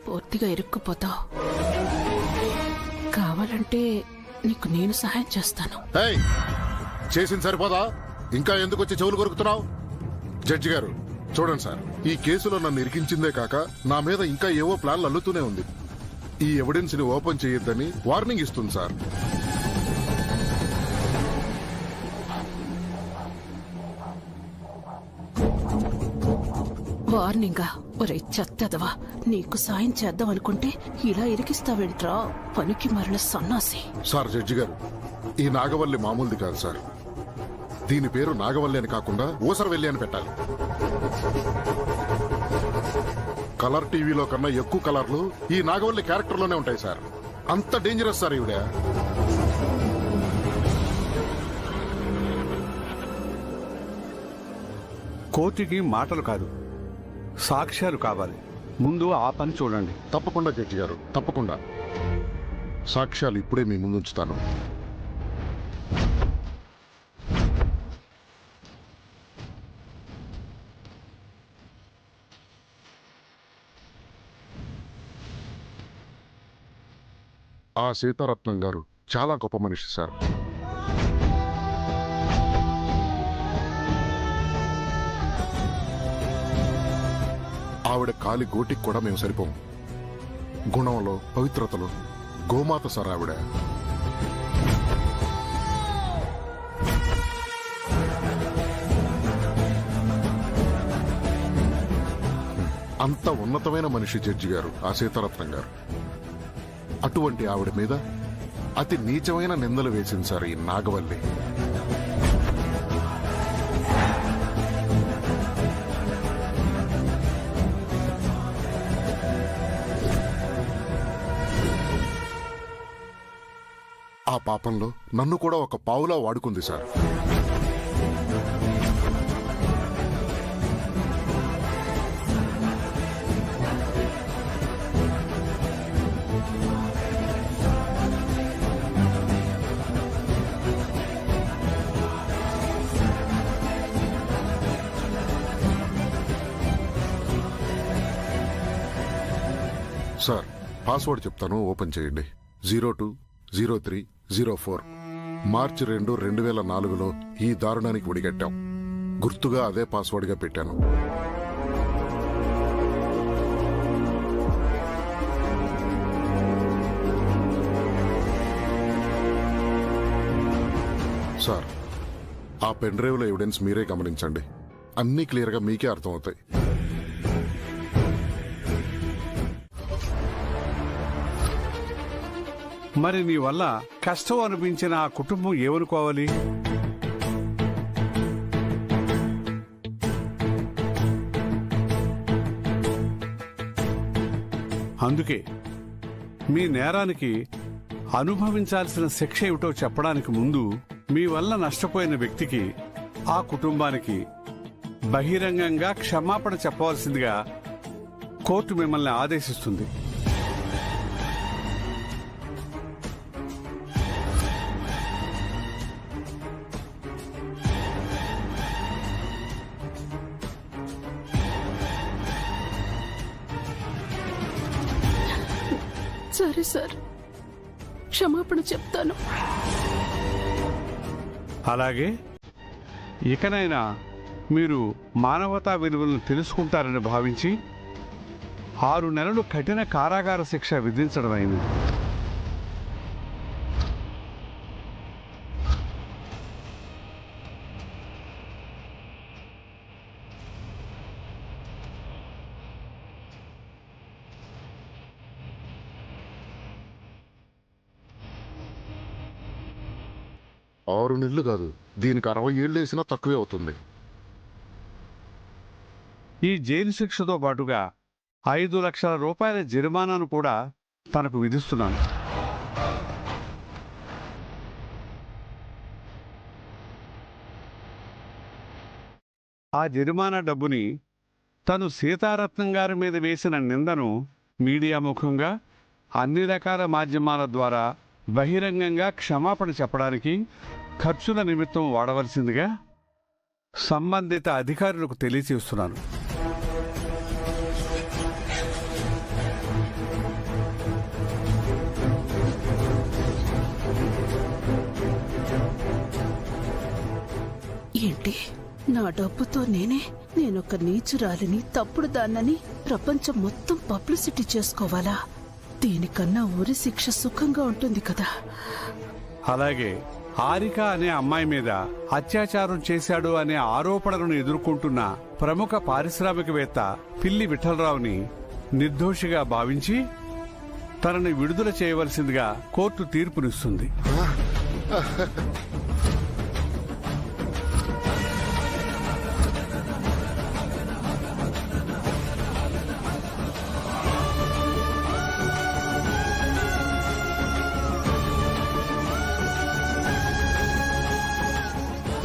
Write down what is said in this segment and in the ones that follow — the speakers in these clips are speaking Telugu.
పూర్తిగా ఇరుక్కుపోతావు. కావాలంటే నీకు నేను సహాయం చేస్తాను. చేసింది సరిపోదా? ఇంకా ఎందుకు వచ్చి చెవులు కొరుకుతున్నావు? జడ్జి గారు చూడండి సార్, ఈ కేసులో నన్ను ఇరికించిందే కాక నా మీద ఇంకా ఏవో ప్లాన్లు అల్లుతూనే ఉంది. ఈ ఎవిడెన్స్ ని ఓపెన్ చేయొద్దని వార్నింగ్ ఇస్తుంది సార్. వార్నింగా? ఒరే చెత్తదవా, నీకు సాయం చేద్దాం అనుకుంటే ఇలా ఇరికిస్తావేంట్రా, పనికి మరణ సన్నాసి. సార్ జడ్జి గారు, ఈ నాగవల్లి మామూలుది కాదు సార్. దీని పేరు నాగవల్లి అని కాకుండా ఊసరవెల్లి అని పెట్టాలి. కలర్ టీవీలో కన్నా ఎక్కువ కలర్లు ఈ నాగవల్లి క్యారెక్టర్ లోనే ఉంటాయి సార్. అంత డేంజరస్ సార్ ఈవిడ. కోర్టుకి మాటలు కాదు, సాక్ష్యాలు కావాలి. ముందు ఆ పని చూడండి. తప్పకుండా జడ్జి గారు, తప్పకుండా. సాక్ష్యాలు ఇప్పుడే మీ ముందు ఉంచుతాను. ఆ సీతారత్నం గారు చాలా గొప్ప మనిషి సార్. ఆవిడ కాలి గోటికి కూడా మేము సరిపోము. గుణంలో, పవిత్రతలో గోమాత సార్ ఆవిడ. అంత ఉన్నతమైన మనిషి జడ్జి గారు ఆ సీతారత్నం గారు. అటువంటి ఆవిడ మీద అతి నీచమైన నిందలు వేసింది సార్ ఈ నాగవల్లి. ఆ పాపంలో నన్ను కూడా ఒక పావులా వాడుకుంది సార్. సార్ పాస్వర్డ్ చెప్తాను, ఓపెన్ చేయండి. 020304. మార్చి 2, 2004లో ఈ దారుణానికి ఒడిగట్టాం. గుర్తుగా అదే పాస్వర్డ్గా పెట్టాను. సార్ ఆ పెన్ డ్రైవ్ లో ఎవిడెన్స్ మీరే గమనించండి. అన్నీ క్లియర్గా మీకే అర్థమవుతాయి. మరి నీ వల్ల కష్టం అనిపించిన ఆ కుటుంబం ఏమనుకోవాలి? అందుకే మీ నేరానికి అనుభవించాల్సిన శిక్ష ఏమిటో చెప్పడానికి ముందు మీ వల్ల నష్టపోయిన వ్యక్తికి, ఆ కుటుంబానికి బహిరంగంగా క్షమాపణ చెప్పవలసిందిగా కోర్టు మిమ్మల్ని ఆదేశిస్తుంది. సరే సార్, క్షమాపణ చెప్తాను. అలాగే ఇకనైనా మీరు మానవతా విలువలను తెలుసుకుంటారని భావించి 6 నెలలు కఠిన కారాగార శిక్ష విధించడమైంది. ఆరు నెలలు కాదు, దీనికి 60 ఏళ్ళు వేసినా తక్కువే అవుతుంది. ఈ జైలు శిక్షతో పాటుగా 5 లక్షల రూపాయల జరిమానాను కూడా తనకు విధిస్తున్నాను. ఆ జరిమానా డబ్బుని తను సీతారత్నం గారి మీద వేసిన నిందను మీడియా ముఖంగా అన్ని రకాల మాధ్యమాల ద్వారా బహిరంగంగా క్షమాపణ చెప్పడానికి ఖర్చుల నిమిత్తం వాడవలసిందిగా సంబంధిత అధికారులకు తెలియజేస్తున్నాను. ఏంటి, నా డబ్బుతో నేనొక నీచురాలిని, తప్పుడు దాన్నని ప్రపంచం మొత్తం పబ్లిసిటీ చేసుకోవాలా? దీనికన్నా ఉరి శిక్ష సుఖంగా ఉంటుంది కదా. అలాగే హారిక అనే అమ్మాయి మీద అత్యాచారం చేశాడు అనే ఆరోపణలను ఎదుర్కొంటున్న ప్రముఖ పారిశ్రామికవేత్త పిల్లి విఠలరావుని నిర్దోషిగా భావించి తనని విడుదల చేయవలసిందిగా కోర్టు తీర్పునిస్తుంది.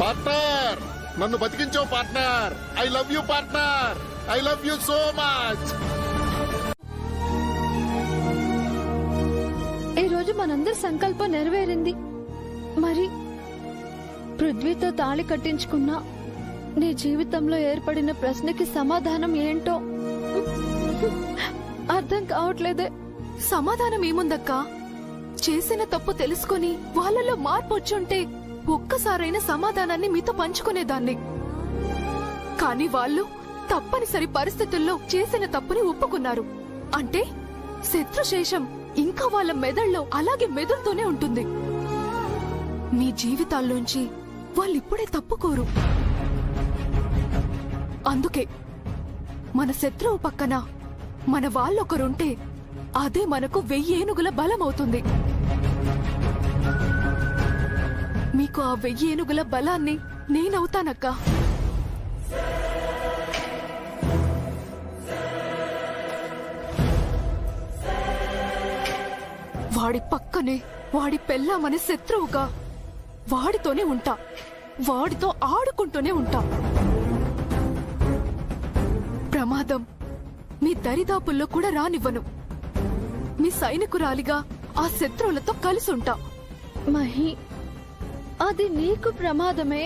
పార్ట్నర్, నన్ను బతికించావు partner. I love you partner. I love you so much. ఈ రోజు మనందరి సంకల్పం నెరవేరింది. మరి పృథ్వీతో తాళి కట్టించుకున్నా నీ జీవితంలో ఏర్పడిన ప్రశ్నకి సమాధానం ఏంటో అర్థం కావట్లేదే. సమాధానం ఏముందక్కా? చేసిన తప్పు తెలుసుకొని వాళ్ళలో మార్పు వచ్చుంటే ఒక్కసారైన సమాధానాన్ని మీతో పంచుకునేదాన్ని. కాని వాళ్ళు తప్పనిసరి పరిస్థితుల్లో చేసిన తప్పుని ఒప్పుకున్నారు. అంటే శత్రుశేషం ఇంకా వాళ్ళ మెదళ్ళలో అలాగే మెదులుతూనే ఉంటుంది. మీ జీవితాల్లోంచి వాళ్ళిప్పుడే తప్పుకోరు. అందుకే మన శత్రువు పక్కన మన వాళ్ళొకరుంటే అదే మనకు 1000 ఏనుగుల బలమవుతుంది. మీకు ఆ 1000 ఏనుగుల బలాన్ని నేనవుతానక్కా. వాడి పక్కనే వాడి పెళ్ళామనే శత్రువుగా వాడితోనే ఉంటా, వాడితో ఆడుకుంటూనే ఉంటా. ప్రమాదం మీ దరిదాపుల్లో కూడా రానివ్వను. మీ సైనికురాలిగా ఆ శత్రువులతో కలిసి ఉంటా. మహి, అది నీకు ప్రమాదమే.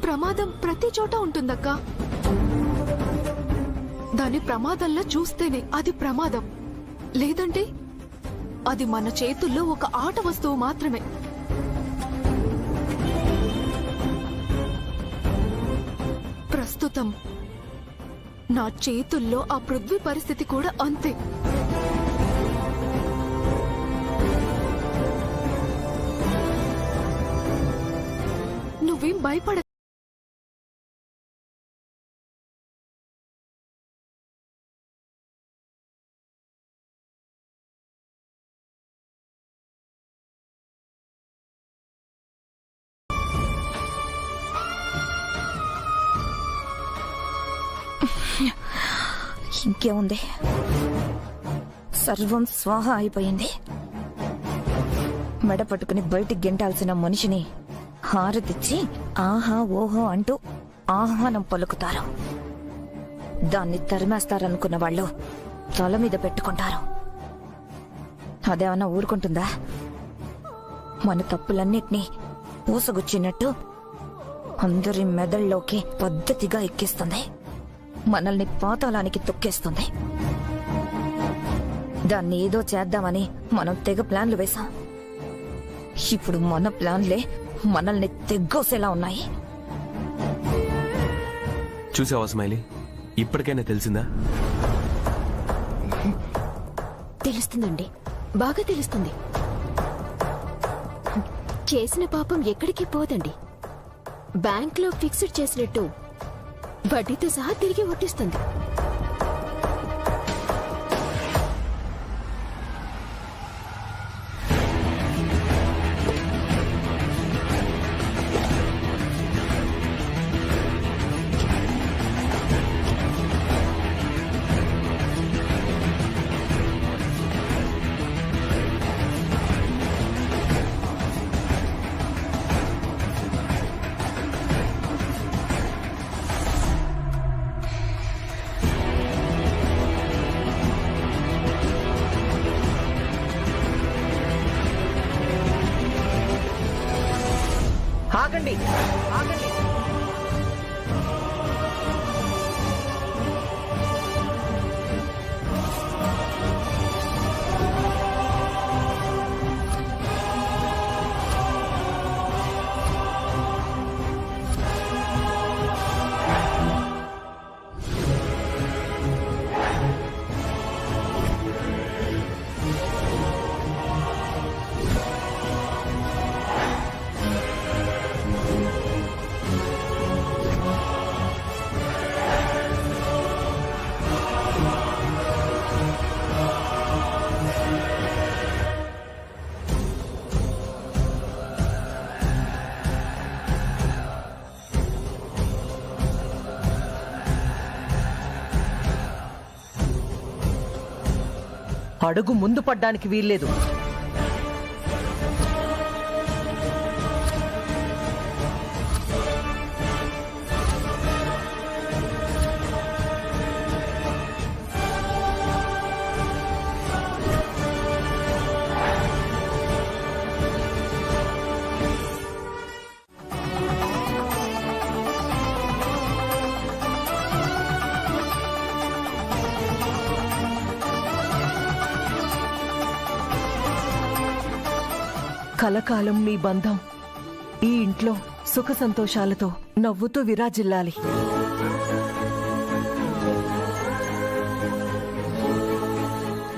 ప్రమాదం ప్రతి చోట ఉంటుందక్కా. దాని ప్రమాదంలా చూస్తేనే అది ప్రమాదం. లేదంటే అది మన చేతుల్లో ఒక ఆట వస్తువు మాత్రమే. ప్రస్తుతం నా చేతుల్లో ఆ పృథ్వీ పరిస్థితి కూడా అంతే. నువ్వేం భయపడ. ఇంకేముంది, సర్వం స్వాహ అయిపోయింది. మెడ పట్టుకుని బయటికి గెంటాల్సిన మనిషిని హారతిచ్చి ఆహా ఓహో అంటూ ఆహ్వానం పలుకుతారు. దాన్ని తరిమేస్తారనుకున్న వాళ్ళు తల మీద పెట్టుకుంటారు. అదేమన్నా ఊరుకుంటుందా? మన తప్పులన్నిటినీ పూసగుచ్చినట్టు అందరి మెదళ్ళలోకి పద్ధతిగా ఎక్కిస్తుంది. మనల్ని పాతాళానికి తొక్కేస్తుంది. దాన్ని ఏదో చేద్దామని మనం తెగ ప్లాన్లు వేశాం. ఇప్పుడు మన ప్లాన్లే మనల్ని తెగ్గోసేలా ఉన్నాయి. చూసావా స్మైలీ, ఇప్పటికైనా తెలిసిందా? తెలుస్తుందండి, బాగా తెలుస్తుంది. చేసిన పాపం ఎక్కడికి పోదండి. బ్యాంక్లో ఫిక్స్డ్ చేసినట్టు వడ్డీతో సహా తిరిగి వడ్డిస్తుంది. ఆగండి, ఆగండి. అడుగు ముందు పడ్డానికి వీల్లేదు. కలకాలం మీ బంధం ఈ ఇంట్లో సుఖ సంతోషాలతో నవ్వుతూ విరాజిల్లాలి.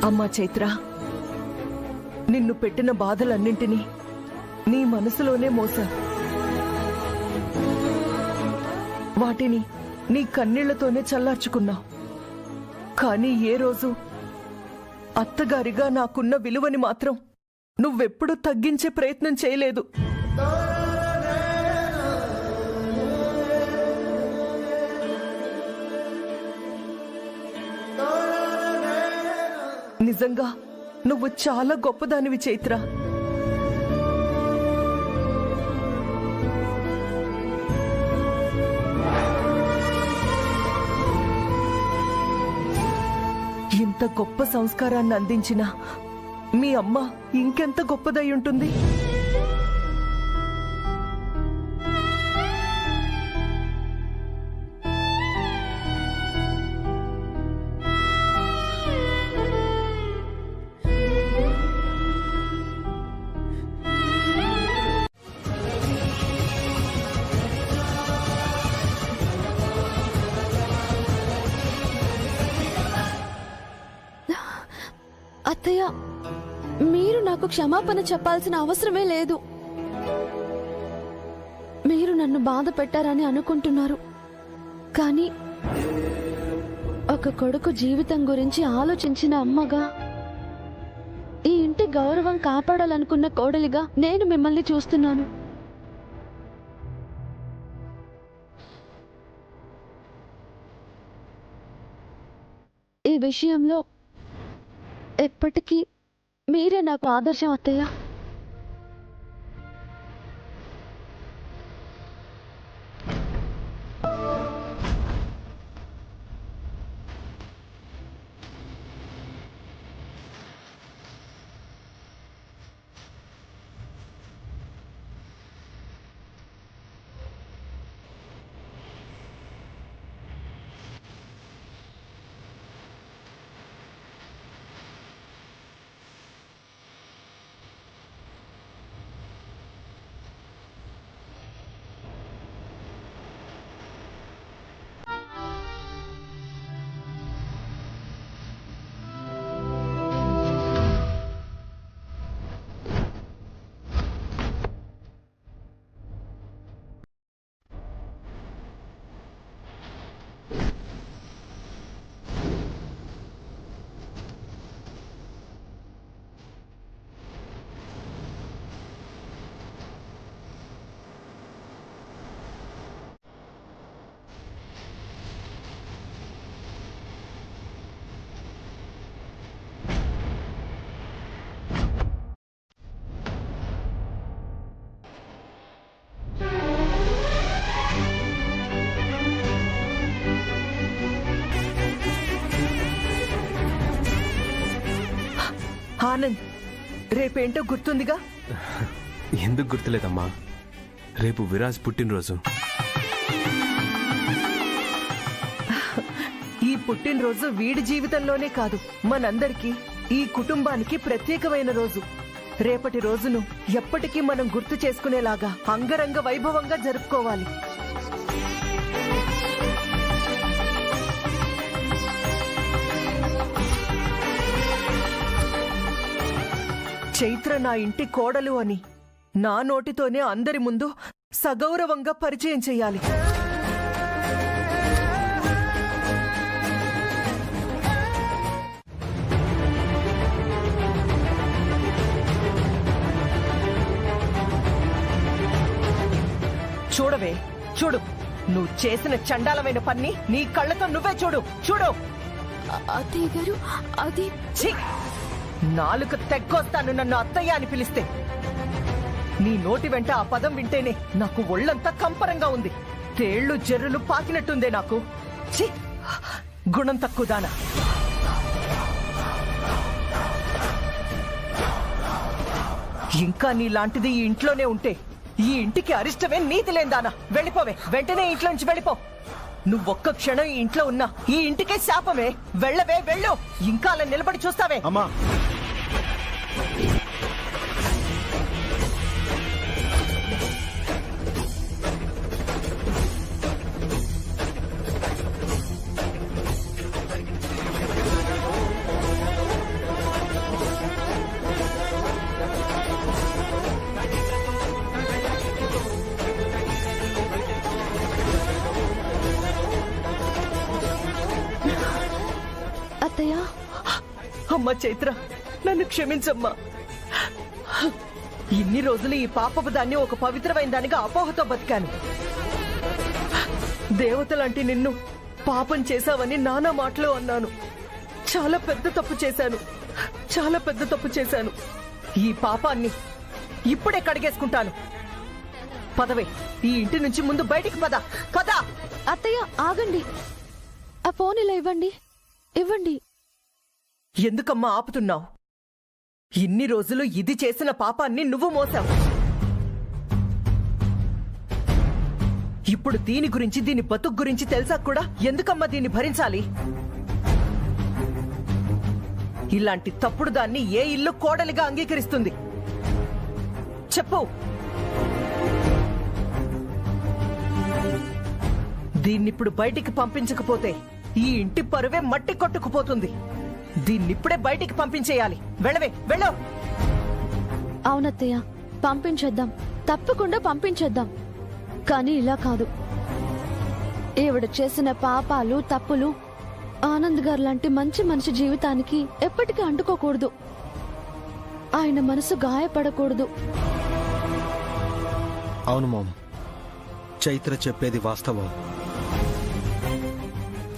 అమ్మా చైత్ర, నిన్ను పెట్టిన బాధలన్నింటినీ నీ మనసులోనే మోసా. వాటిని నీ కన్నీళ్లతోనే చల్లార్చుకున్నావు. కానీ ఏ రోజు అత్తగారిగా నాకున్న విలువని మాత్రం నువ్వెప్పుడు తగ్గించే ప్రయత్నం చేయలేదు. నిజంగా నువ్వు చాలా గొప్పదానివి చైత్ర. ఇంత గొప్ప సంస్కారాన్ని అందించిన మీ అమ్మ ఇంకెంత గొప్పదై ఉంటుంది. అత్తయ్య, మీరు నాకు క్షమాపణ చెప్పాల్సిన అవసరమే లేదు. మీరు నన్ను బాధ పెట్టారని అనుకుంటున్నారు, కానీ ఒక కొడుకు జీవితం గురించి ఆలోచించిన అమ్మగా, ఈ ఇంటి గౌరవం కాపాడాలనుకున్న కోడలిగా నేను మిమ్మల్ని చూస్తున్నాను. ఈ విషయంలో ఎప్పటికీ మీరే నాకు ఆదర్శం అత్తయ్య. ఆనంద్, రేపేంటో గుర్తుందిగా? ఎందుకు గుర్తులేదమ్మా, రేపు విరాజ్ పుట్టినరోజు. ఈ పుట్టినరోజు వీడి జీవితంలోనే కాదు, మనందరికీ, ఈ కుటుంబానికి ప్రత్యేకమైన రోజు. రేపటి రోజును ఎప్పటికీ మనం గుర్తు చేసుకునేలాగా అంగరంగ వైభవంగా జరుపుకోవాలి. చైత్ర నా ఇంటి కోడలు అని నా నోటితోనే అందరి ముందు సగౌరవంగా పరిచయం చెయ్యాలి. చూడవే, చూడు, నువ్వు చేసిన చండాలమైన పన్ని నీ కళ్ళతో నువ్వే చూడు. చూడు అత్తయ్య గారు, అది ఛీ! నాలుక తెగ్గొస్తాను నన్ను అత్తయ్య అని పిలిస్తే. నీ నోటి వెంట ఆ పదం వింటేనే నాకు ఒళ్ళంతా కంపరంగా ఉంది. తేళ్లు జర్రులు పాకినట్టుందే నాకు. ఛీ! గుణం తక్కువదానా. ఇంకా నీలాంటిది ఈ ఇంట్లోనే ఉంటే ఈ ఇంటికి అరిష్టమే నీతి లేందానా. వెళ్ళిపోవే, వెంటనే ఇంట్లో నుంచి వెళ్ళిపో. నువ్వొక్క క్షణం ఈ ఇంట్లో ఉన్నా ఈ ఇంటికే శాపమే. వెళ్ళవే, వెళ్ళు. ఇంకా అలా నిలబడి చూస్తావే. అమ్మా, అత్తయ్య, అమ్మా చైత్ర, నన్ను క్షమించమ్మా. ఇన్ని రోజులు ఈ పాపపు దాన్ని ఒక పవిత్రమైన దానిగా అపోహతో బతికాను. దేవతలాంటి నిన్ను పాపం చేశావని నానా మాటలు అన్నాను. చాలా పెద్ద తప్పు చేశాను, చాలా పెద్ద తప్పు చేశాను. ఈ పాపాన్ని ఇప్పుడే కడిగేసుకుంటాను. పదవే, ఈ ఇంటి నుంచి ముందు బయటికి పద. పద. అత్తయ్య ఆగండి. ఆ ఫోన్ ఇలా ఇవ్వండి, ఇవ్వండి. ఎందుకమ్మా ఆపుతున్నావు? ఇన్ని రోజులు ఇది చేసిన పాపాన్ని నువ్వు మోసావు. ఇప్పుడు దీని గురించి, దీని బతుకు గురించి తెలుసా కూడా ఎందుకమ్మా దీన్ని భరించాలి? ఇలాంటి తప్పుడు దాన్ని ఏ ఇల్లు కోడలిగా అంగీకరిస్తుంది చెప్పు. దీన్నిప్పుడు బయటికి పంపించకపోతే ఈ ఇంటి పరువే మట్టి కొట్టుకుపోతుంది. దీన్నిప్పుడే బయటికి పంపించేయాలి. వెళ్ళవే, వెళ్ళు. అవునత్తయ్య, పంపించేద్దాం, తప్పకుండా పంపించేద్దాం. కానీ ఇలా కాదు. ఈవిడ చేసిన పాపాలు, తప్పులు ఆనంద్ గారు లాంటి మంచి మనిషి జీవితానికి ఎప్పటికీ అంటుకోకూడదు. ఆయన మనసు గాయపడకూడదు. అవును మామ్, చైత్ర చెప్పేది వాస్తవం.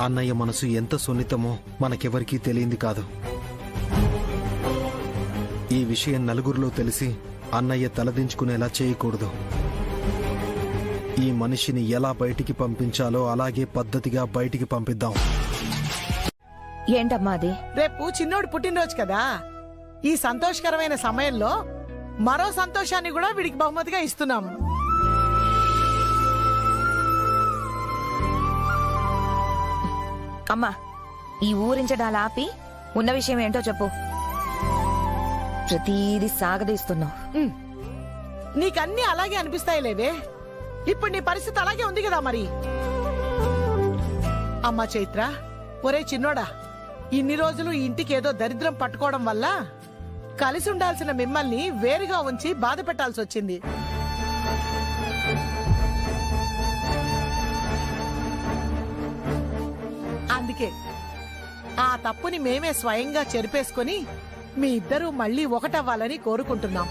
అన్నయ్య మనసు ఎంత సున్నితమో మనకెవరికీ తెలియంది కాదు. ఈ విషయం నలుగురిలో తెలిసి అన్నయ్య తలదించుకునేలా చేయకూడదు. ఈ మనిషిని ఎలా బయటికి పంపించాలో అలాగే పద్ధతిగా బయటికి పంపిద్దాం. ఏంటమ్మా అది? రేపు చిన్నోడు పుట్టినరోజు కదా, ఈ సంతోషకరమైన సమయంలో మరో సంతోషాన్ని కూడా వీడికి బహుమతిగా ఇస్తున్నాము. అమ్మా, ఈ ఊరించడాలు ఆపి ఉన్న విషయం ఏంటో చెప్పు. ప్రతీది సాగదీస్తున్నావు. నీకన్నీ అలాగే అనిపిస్తాయి లేవే. ఇప్పుడు నీ పరిస్థితి అలాగే ఉంది కదా మరి. అమ్మా చైత్ర, ఒరే చిన్నోడా, ఇన్ని రోజులు ఈ ఇంటికి ఏదో దరిద్రం పట్టుకోవడం వల్ల కలిసి ఉండాల్సిన మిమ్మల్ని వేరుగా ఉంచి బాధ పెట్టాల్సి వచ్చింది. అందుకే ఆ తప్పుని మేమే స్వయంగా చెరిపేసుకుని మీ ఇద్దరూ మళ్ళీ ఒకటవ్వాలని కోరుకుంటున్నాం.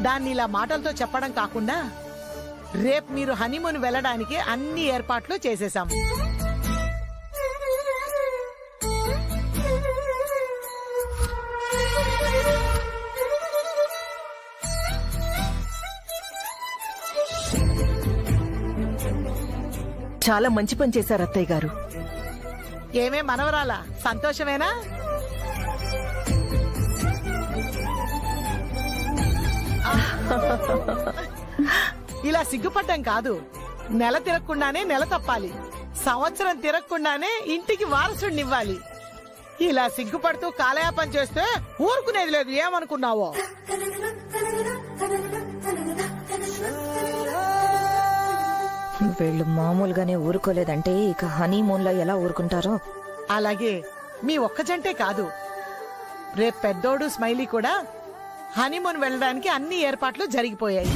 దాన్ని ఇలా మాటలతో చెప్పడం కాకుండా రేపు మీరు హనీమూన్ వెళ్ళడానికి అన్ని ఏర్పాట్లు చేసేశాం. చాలా మంచి పని చేశారు అత్తయ్య గారు. ఏమే మనవరాలా, సంతోషమేనా? ఇలా సిగ్గుపడ్డం కాదు, నెల తిరగకుండానే నెల తప్పాలి, సంవత్సరం తిరగకుండానే ఇంటికి వారసుడినివ్వాలి. ఇలా సిగ్గుపడుతూ కాలయాపన చేస్తే ఊరుకునేది లేదు. ఏమనుకున్నావో? వీళ్ళు మామూలుగానే ఊరుకోలేదంటే ఇక హనీమూన్ లో ఎలా ఊరుకుంటారో. అలాగే మీ ఒక్క జంటే కాదు, రేపు పెద్దోడు స్మైలీ కూడా హనీమూన్ వెళ్ళడానికి అన్ని ఏర్పాట్లు జరిగిపోయాయి.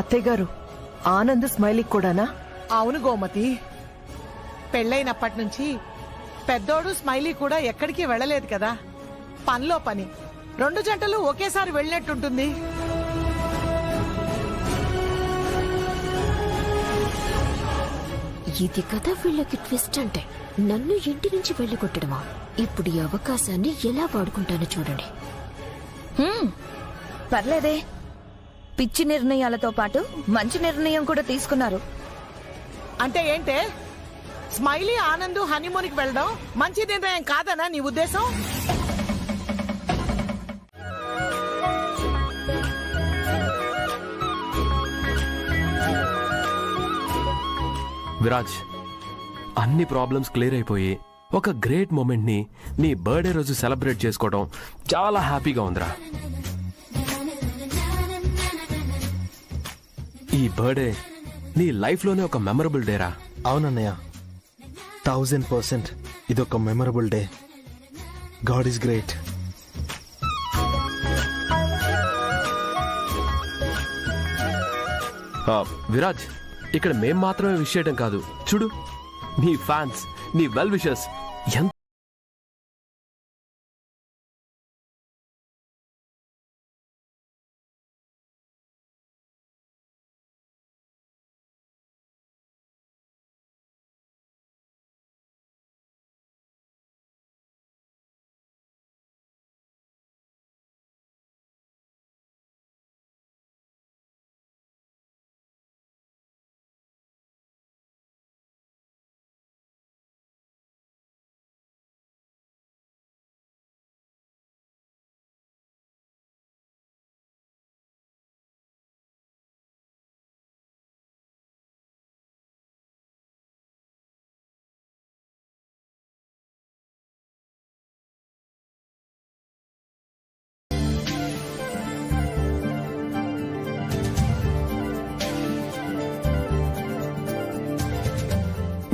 అత్తయ్య గారు, ఆనంద్ స్మైలీ కూడానా? అవును గోమతి, పెళ్ళైనప్పటి నుంచి పెద్దోడు స్మైలీ కూడా ఎక్కడికి వెళ్ళలేదు కదా. పనిలో పని, 2 జంటలు ఒకేసారి వెళ్ళినట్టుంటుంది. ఇది కదా వీళ్ళకి ట్విస్ట్ అంటే. నన్ను ఇంటి నుంచి వెళ్ళగొట్టడమా? ఇప్పుడు ఈ అవకాశాన్ని ఎలా వాడుకుంటానో చూడండి. పర్లేదే, పిచ్చి నిర్ణయాలతో పాటు మంచి నిర్ణయం కూడా తీసుకున్నారు. అంటే ఏంటే, స్మైలీ ఆనంద్ హనీమూన్కి వెళ్ళడం మంచి నిర్ణయం కాదనా నీ ఉద్దేశం? విరాజ్, అన్ని ప్రాబ్లమ్స్ క్లియర్ అయిపోయి ఒక గ్రేట్ మూమెంట్ ని నీ బర్త్డే రోజు సెలబ్రేట్ చేసుకోవడం చాలా హ్యాపీగా ఉందిరా. ఈ బర్త్డే నీ లైఫ్ లోనే ఒక మెమరబుల్ డేరా. అవునన్నయ్య, 1000% ఇదొక memorable day. God is great. Viraj, ఇక్కడ మేం మాత్రమే విష్ చేయడం కాదు, చూడు నీ ఫ్యాన్స్, నీ వెల్ విషర్స్ ఎంత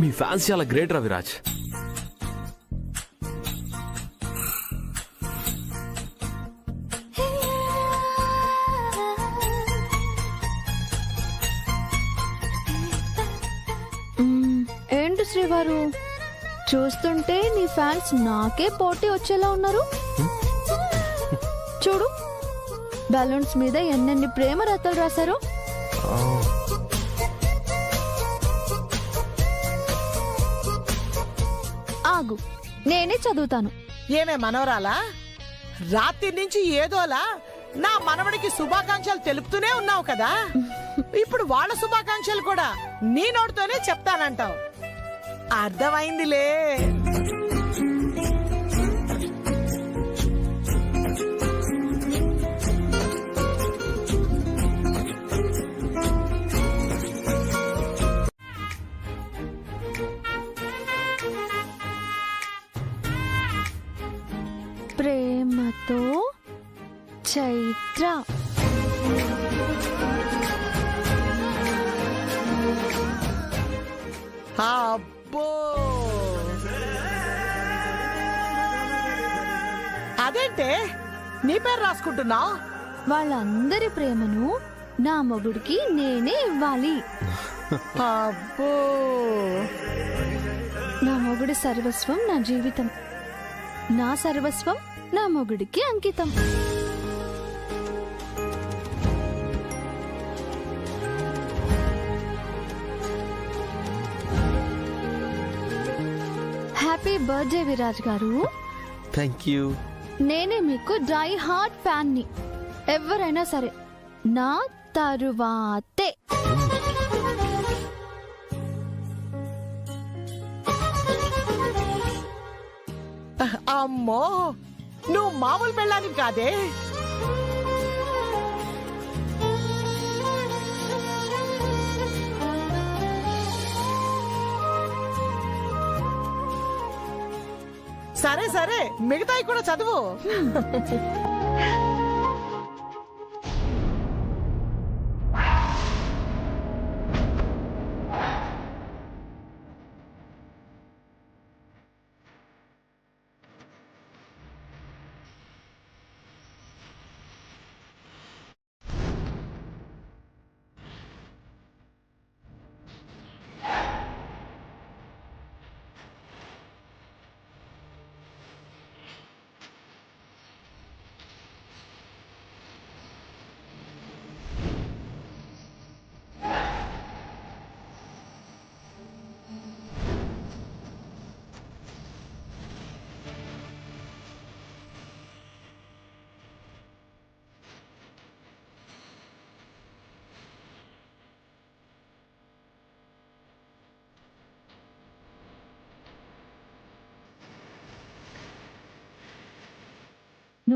మీ ఫ్యాన్స్ చాలా గ్రేట్ రా విరాజ్. ఏంటి శ్రీవారు, చూస్తుంటే నీ ఫ్యాన్స్ నాకే పోటీ వచ్చేలా ఉన్నారు. చూడు, బలూన్స్ మీద ఎన్నెన్ని ప్రేమ రాతలు రాశారు. ఆగు, నేనే చదువుతాను. ఏమే మనవరాలా, రాత్రి నుంచి ఏదోలా నా మనవడికి శుభాకాంక్షలు తెలుపుతూనే ఉన్నావు కదా. ఇప్పుడు వాళ్ళ శుభాకాంక్షలు కూడా నీ నోటితోనే చెప్తానంటావు. అర్థమైందిలే. ప్రేమతో చైత్ర. అబ్బో, అదేంటే నీ పేరు రాసుకుంటున్నావు? వాళ్ళందరి ప్రేమను నా మొగుడికి నేనే ఇవ్వాలి. అబ్బో, నా మొగుడి సర్వస్వం నా జీవితం, నా సర్వస్వం నా మొగుడికి అంకితం. హ్యాపీ బర్త్డే విరాజ్ గారు. Thank you. నేనే మీకు డై హార్ట్ ఫ్యాన్ ని. ఎవరైనా సరే నా తరువాతే. అమ్మో, నువ్వు మామూలు పెళ్ళాని కాదే. సరే సరే, మిగతాయి కూడా చదువు.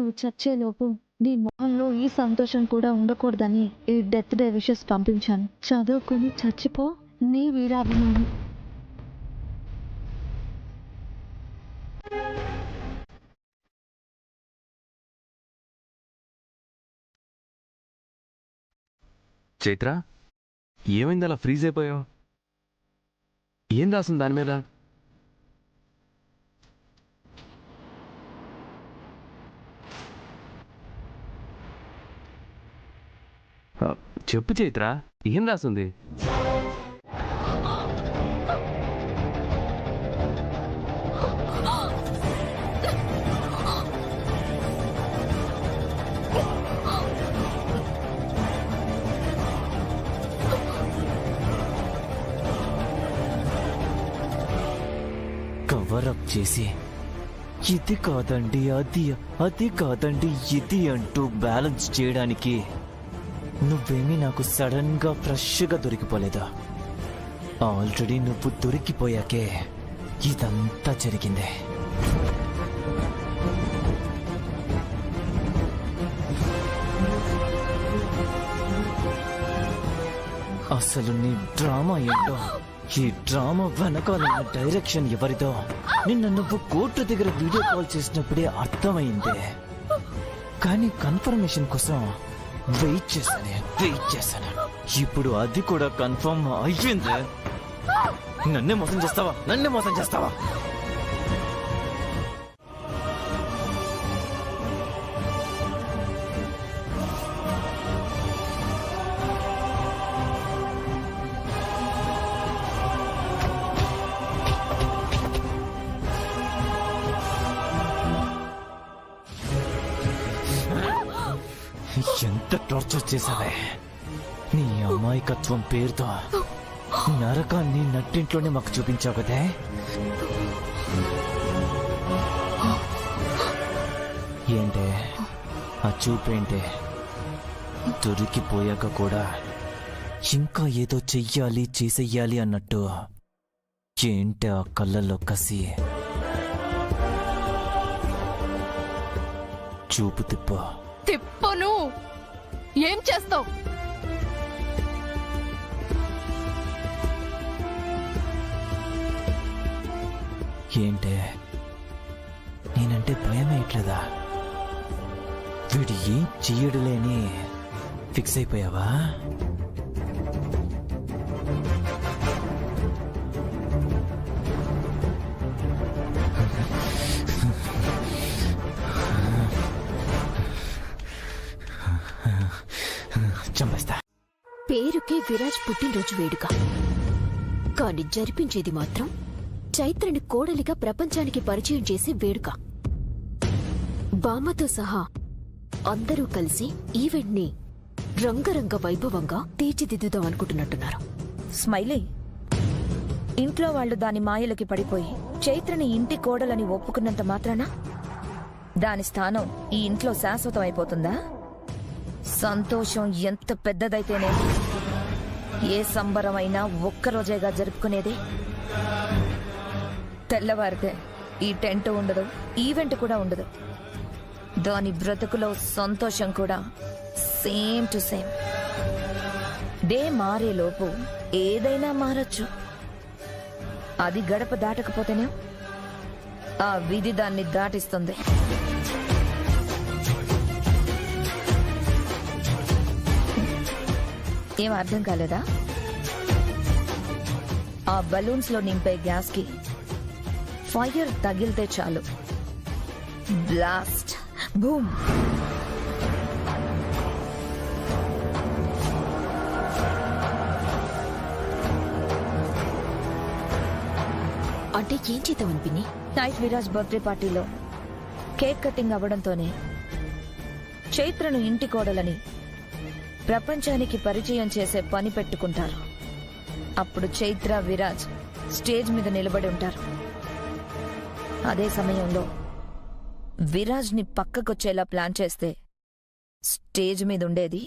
నువ్వు చచ్చేలోపు నీ మొహంలో ఈ సంతోషం కూడా ఉండకూడదని ఈ డెత్ డే విషెస్ పంపించాను. చదువుకుని చచ్చిపో. నీ వీరాభిమాని. చైత్ర, ఏమైంది అలా ఫ్రీజ్ అయిపోయావు? ఏం రాసింది దాని మీద? చెప్పు చైత్ర, ఏం రాసింది? కవరప్ చేసి ఇది కాదండి అది కాదండి ఇది అంటూ బ్యాలెన్స్ చేయడానికి నువ్వేమీ నాకు సడన్ గా ఫ్రెష్గా దొరికిపోలేదా? ఆల్రెడీ నువ్వు దొరికిపోయాకే ఇదంతా జరిగింది. అసలు నీ డ్రామా ఏంటో, ఈ డ్రామా వెనకాల డైరెక్షన్ ఎవరిదో నిన్న నువ్వు కోర్టు దగ్గర వీడియో కాల్ చేసినప్పుడే అర్థమైంది. కానీ కన్ఫర్మేషన్ కోసం వెయిట్ చేశాను. ఇప్పుడు అది కూడా కన్ఫర్మ్ అయిపోయింది. నన్నే మోసం చేస్తావా? ఎంత టార్చర్ చేశావే! నీ అమాయకత్వం పేరుతో నరకాన్ని నట్టింట్లోనే మాకు చూపించావు కదే. ఏంటే ఆ చూపేంటే? దొరికిపోయాక కూడా ఇంకా ఏదో చేసేయాలి అన్నట్టు ఏంటే ఆ కళ్ళల్లో కసి? చూపు తిప్పను. ఏం చేస్తావు? ఏంటే నేనంటే భయమేయట్లేదా? వీడు ఏం చెయ్యడులేని ఫిక్స్ అయిపోయావా? చంపేస్తా. పేరుకే విరాజ్ పుట్టినరోజు వేడుక, కానీ జరిపించేది మాత్రం చైత్రని కోడలిగా ప్రపంచానికి పరిచయం చేసే వేడుక. బామ్మతో సహా అందరూ కలిసి ఈవెంట్ ని రంగరంగ వైభవంగా తీర్చిదిద్దుదాం అనుకుంటున్నట్టున్నారు. స్మైలీ, ఇంట్లో వాళ్ళు దాని మాయలకి పడిపోయి చైత్రని ఇంటి కోడలని ఒప్పుకున్నంత మాత్రాన దాని స్థానం ఈ ఇంట్లో శాశ్వతం అయిపోతుందా? సంతోషం ఎంత పెద్దదైతేనే ఏ సంబరమైనా ఒక్కరోజేగా జరుపుకునేది. తెల్లవారితే ఈ టెంట్ ఉండదు, ఈవెంట్ కూడా ఉండదు. దాని బ్రతుకులో సంతోషం కూడా సేమ్ టు సేమ్. డే మారేలోపు ఏదైనా మారచ్చు. అది గడప దాటకపోతేనే ఆ విధి దాన్ని దాటిస్తుంది. ఏం అర్థం కాలేదా? ఆ బలూన్స్ లో నింపే గ్యాస్ కి ఫైర్ తగిలితే చాలు, బ్లాస్ట్, బూమ్. అంటే ఏం చేద్దామని పిన్ని? నైట్ విరాజ్ బర్త్డే పార్టీలో కేక్ కటింగ్ అవ్వడంతోనే చైత్రను ఇంటి కోడలని ప్రపంచానికి పరిచయం చేసే పని పెట్టుకుంటారు. అప్పుడు చైత్ర, విరాజ్ స్టేజ్ మీద నిలబడి ఉంటారు. అదే సమయంలో విరాజ్ ని పక్కకొచ్చేలా ప్లాన్ చేస్తే స్టేజ్ మీద ఉండేది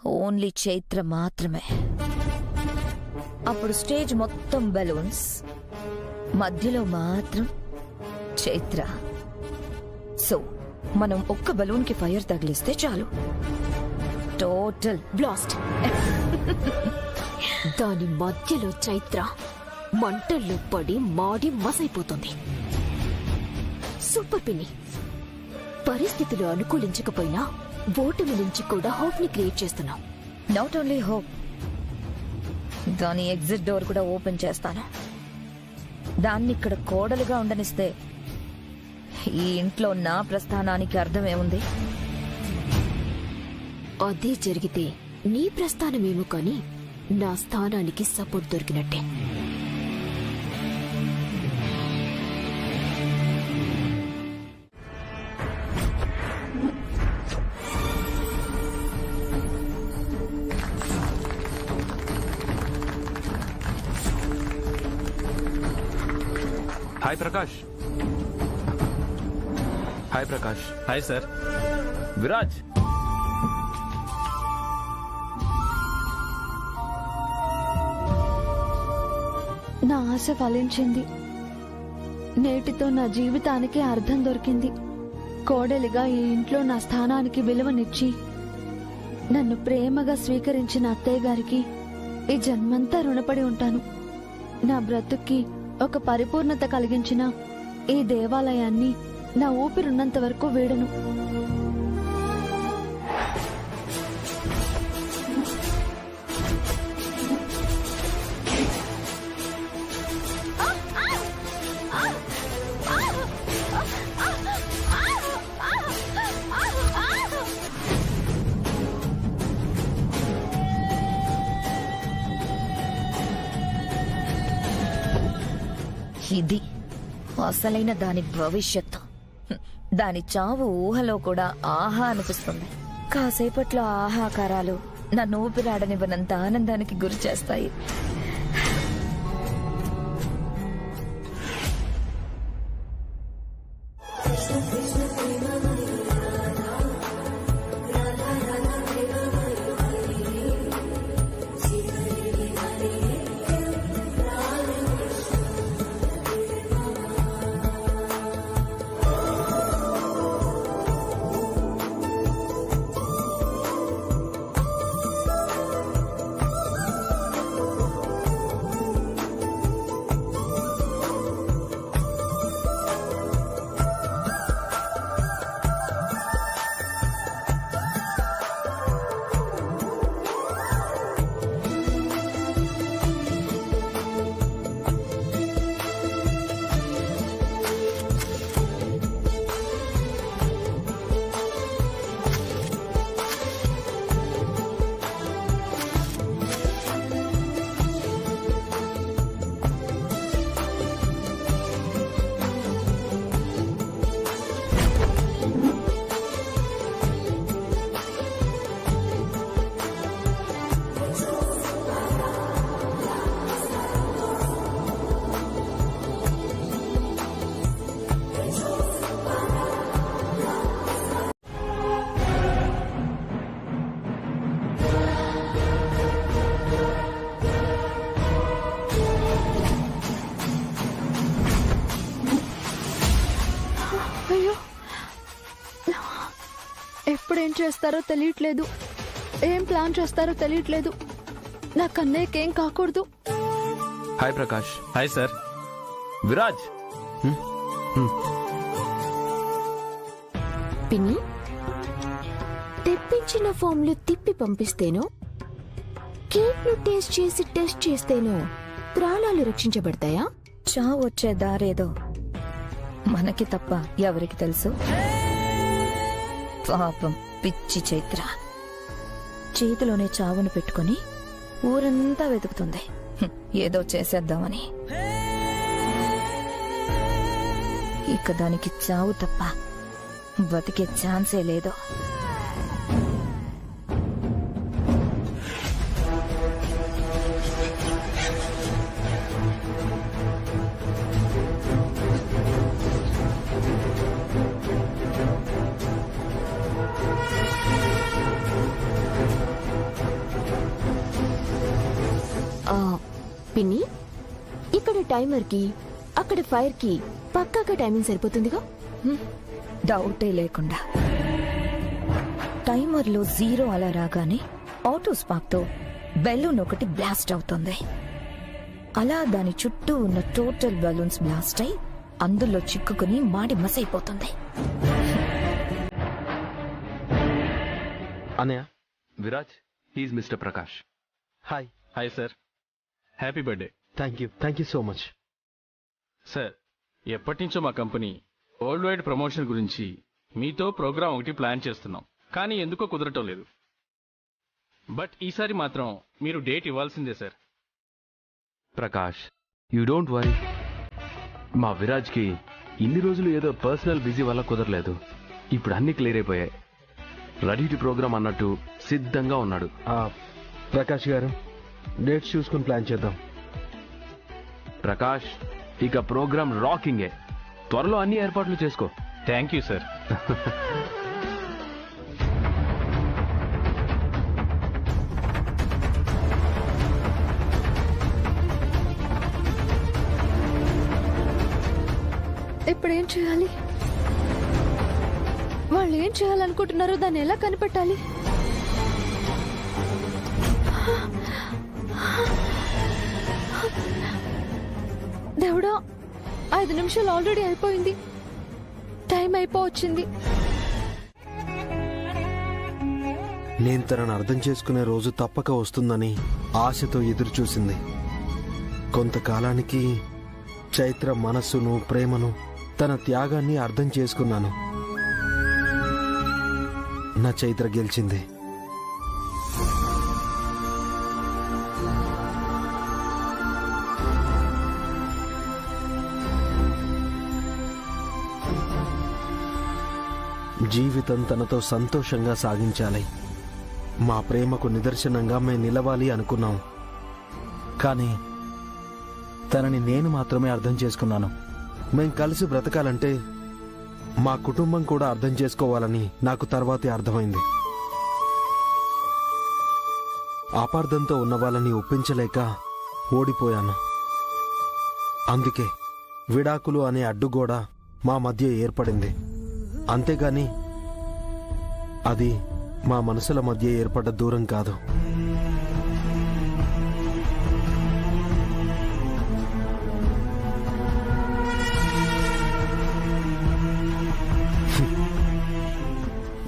ఓన్లీ చైత్ర మాత్రమే. అప్పుడు స్టేజ్ మొత్తం బెలూన్స్, మధ్యలో మాత్రం చైత్ర. సో మనం ఒక్క బలూన్ కి ఫైర్ తగిలిస్తే చాలు, టోటల్ బ్లాస్ట్. దాని మధ్యలో చైత్ర మంటల్లో పడి మాడి మసైపోతుంది. సూపర్ పిన్ని, పరిస్థితులు అనుకూలించకపోయినా ఓటమి నుంచి కూడా హోప్ ని క్రియేట్ చేస్తున్నాం. నాట్ ఓన్లీ హోప్, దాని ఎగ్జిట్ డోర్ కూడా ఓపెన్ చేస్తాను. దాన్ని ఇక్కడ కోడలుగా ఉండనిస్తే ఈ ఇంట్లో నా ప్రస్థానానికి అర్థమేముంది? అదే జరిగితే నీ ప్రస్థానమేమో కానీ నా స్థానానికి సపోర్ట్ దొరికినట్టే. Hi Prakash. Hi Prakash. Hi sir. Viraj. నా ఆశ ఫలించింది. నేటితో నా జీవితానికి అర్థం దొరికింది. కోడలిగా ఈ ఇంట్లో నా స్థానానికి విలువనిచ్చి నన్ను ప్రేమగా స్వీకరించిన అత్తయ్య గారికి ఈ జన్మంతా రుణపడి ఉంటాను. నా బ్రతుక్కి ఒక పరిపూర్ణత కలిగించిన ఈ దేవాలయాన్ని నా ఊపిరున్నంత వరకు వీడను. ఇది అసలైన దాని భవిష్యత్తు. దాని చావు ఊహలో కూడా ఆహా అనిపిస్తుంది. కాసేపట్లో ఆహాకారాలు నన్ను ఊపిరాడనివ్వనంత ఆనందానికి గురి చేస్తాయి. అయ్యో, ఎప్పుడేం చేస్తారో తెలియట్లేదు. ఏం ప్లాన్ చేస్తారో తెలియట్లేదు. నా కన్నయ్యకేం కాకూడదు. Hi Prakash. Hi sir. Viraj. పిన్ని, తెప్పించిన ఫామ్లు తిప్పి పంపిస్తేనో, కేక్ ను టేస్ట్ చేస్తేనో ప్రాణాలు రక్షించబడతాయా? చావు వచ్చే దారేదో మనకి తప్ప ఎవరికి తెలుసు? పాపం పిచ్చి చైత్ర చేతిలోనే చావును పెట్టుకుని ఊరంతా వెతుకుతుంది ఏదో చేసేద్దామని. ఇక దానికి చావు తప్ప బతికే ఛాన్సే లేదు. పిన్ని, ఇక్కడ టైమర్ కి అక్కడ ఫైర్ కి పక్కాగా టైమింగ్ సరిపోతుందిగా. డౌటే లేకుండా. టైమర్లో 0 అలా రాగానే ఆటో స్పార్క్తో బెలూన్ ఒకటి బ్లాస్ట్ అవుతుంది. అలా దాని చుట్టూ ఉన్న టోటల్ బెలూన్స్ బ్లాస్ట్ అయి అందులో చిక్కుకుని మాడి మసైపోతుంది. Anaya, Viraj, he's mister Prakash. Hi. Hi sir, happy birthday. Thank you so much. Sir, ఎప్పటి నుంచో మా కంపెనీ వరల్డ్ వైడ్ ప్రమోషన్ గురించి మీతో ప్రోగ్రాం ఒకటి ప్లాన్ చేస్తున్నాం, కానీ ఎందుకో కుదరటం లేదు. బట్ ఈసారి మాత్రం మీరు డేట్ ఇవ్వాల్సిందే sir. Prakash, you don't worry. మా విరాజ్కి ఇన్ని రోజులు ఏదో పర్సనల్ బిజీ వల్ల కుదరలేదు. ఇప్పుడు అన్ని క్లియర్ అయిపోయాయి. రెడీ టు ప్రోగ్రామ్ అన్నట్టు సిద్ధంగా ఉన్నాడు. ప్రకాష్ గారు, డేట్స్ చూసుకుని ప్లాన్ చేద్దాం. ప్రకాష్, ఇక ప్రోగ్రామ్ రాకింగే. త్వరలో అన్ని ఏర్పాట్లు చేసుకో. Thank you sir. ఇప్పుడేం చేయాలి? వాళ్ళు ఏం చేయాలనుకుంటున్నారో దాన్ని ఎలా కనిపెట్టాలి? దేవుడా, 5 నిమిషాలు ఆల్రెడీ అయిపోయింది. టైం అయిపోవచ్చింది. నేను తనను అర్థం చేసుకునే రోజు తప్పక వస్తుందని ఆశతో ఎదురు చూసింది. కొంతకాలానికి చైత్ర మనస్సును, ప్రేమను, తన త్యాగాన్ని అర్థం చేసుకున్నాను. నా చైత్ర గెలిచింది. జీవితం తనతో సంతోషంగా సాగించాలి. మా ప్రేమకు నిదర్శనంగా మేము నిలవాలి అనుకున్నాం. కానీ తనని నేను మాత్రమే అర్థం చేసుకున్నాను. మేం కలిసి బ్రతకాలంటే మా కుటుంబం కూడా అర్థం చేసుకోవాలని నాకు తర్వాతే అర్థమైంది. అపార్థంతో ఉన్న వాళ్ళని ఒప్పించలేక ఓడిపోయాను. అందుకే విడాకులు అనే అడ్డుగోడ మా మధ్య ఏర్పడింది. అంతేగాని అది మా మనసుల మధ్య ఏర్పడ్డ దూరం కాదు.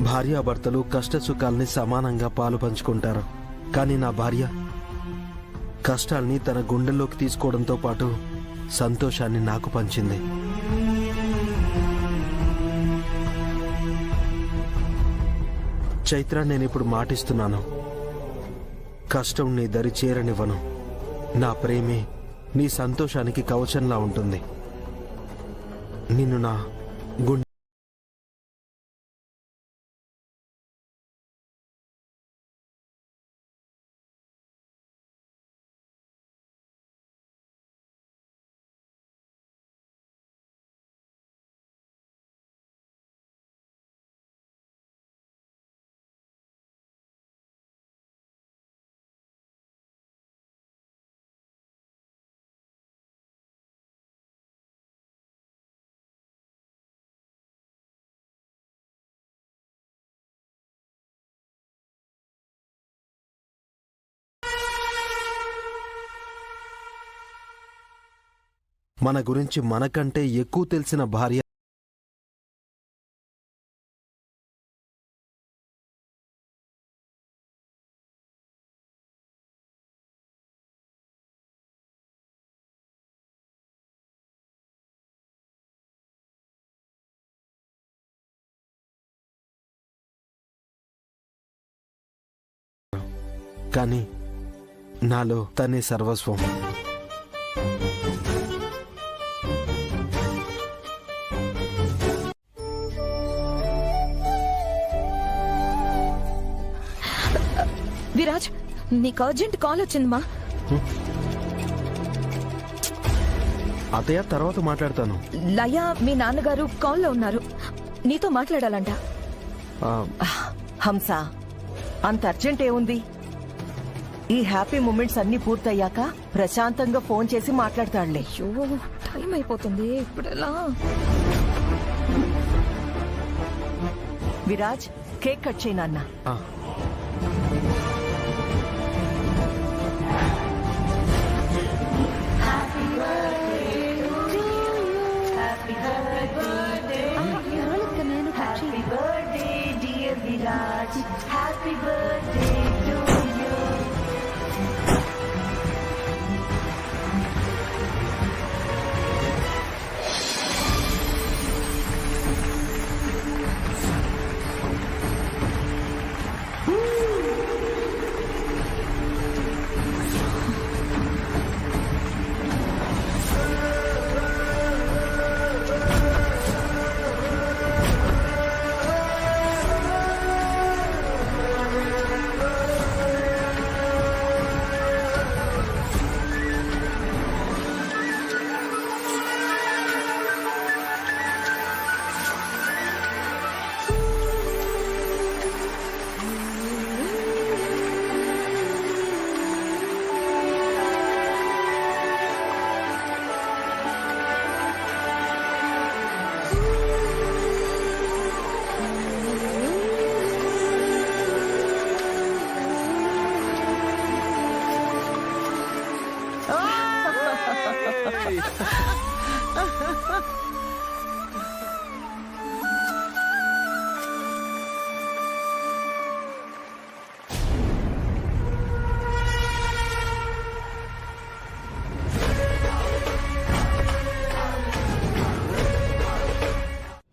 భార్యాభర్తలు కష్టసుఖాల్ని సమానంగా పాలు పంచుకుంటారు. కానీ నా భార్య కష్టాల్ని తన గుండెల్లోకి తీసుకోవడంతో పాటు సంతోషాన్ని నాకు పంచింది. చైత్ర, నేనిప్పుడు మాటిస్తున్నాను, కష్టం నీ దరి చేరనివ్వను. నా ప్రేమే నీ సంతోషానికి కవచంలా ఉంటుంది. నిన్ను నా గుండె మన గురించి మనకంటే ఎక్కువ తెలిసిన భార్య కానీ నాలో తనే సర్వస్వం. విరాజ్, నీకు అర్జెంట్ కాల్ వచ్చిందమ్మా. అతయ్య, తర్వాత మాట్లాడతాను. లయ, మీ నాన్నగారు కాల్లో ఉన్నారు, నీతో మాట్లాడాలంట. హంస, అంత అర్జెంట్ ఏముంది? ఈ హ్యాపీ మూమెంట్స్ అన్ని పూర్తయ్యాక ప్రశాంతంగా ఫోన్ చేసి మాట్లాడతాడులే. అయ్యో, టైం అయిపోతుంది, ఇప్పుడు ఎలా? విరాజ్ కేక్ కట్ చేయి నాన్న.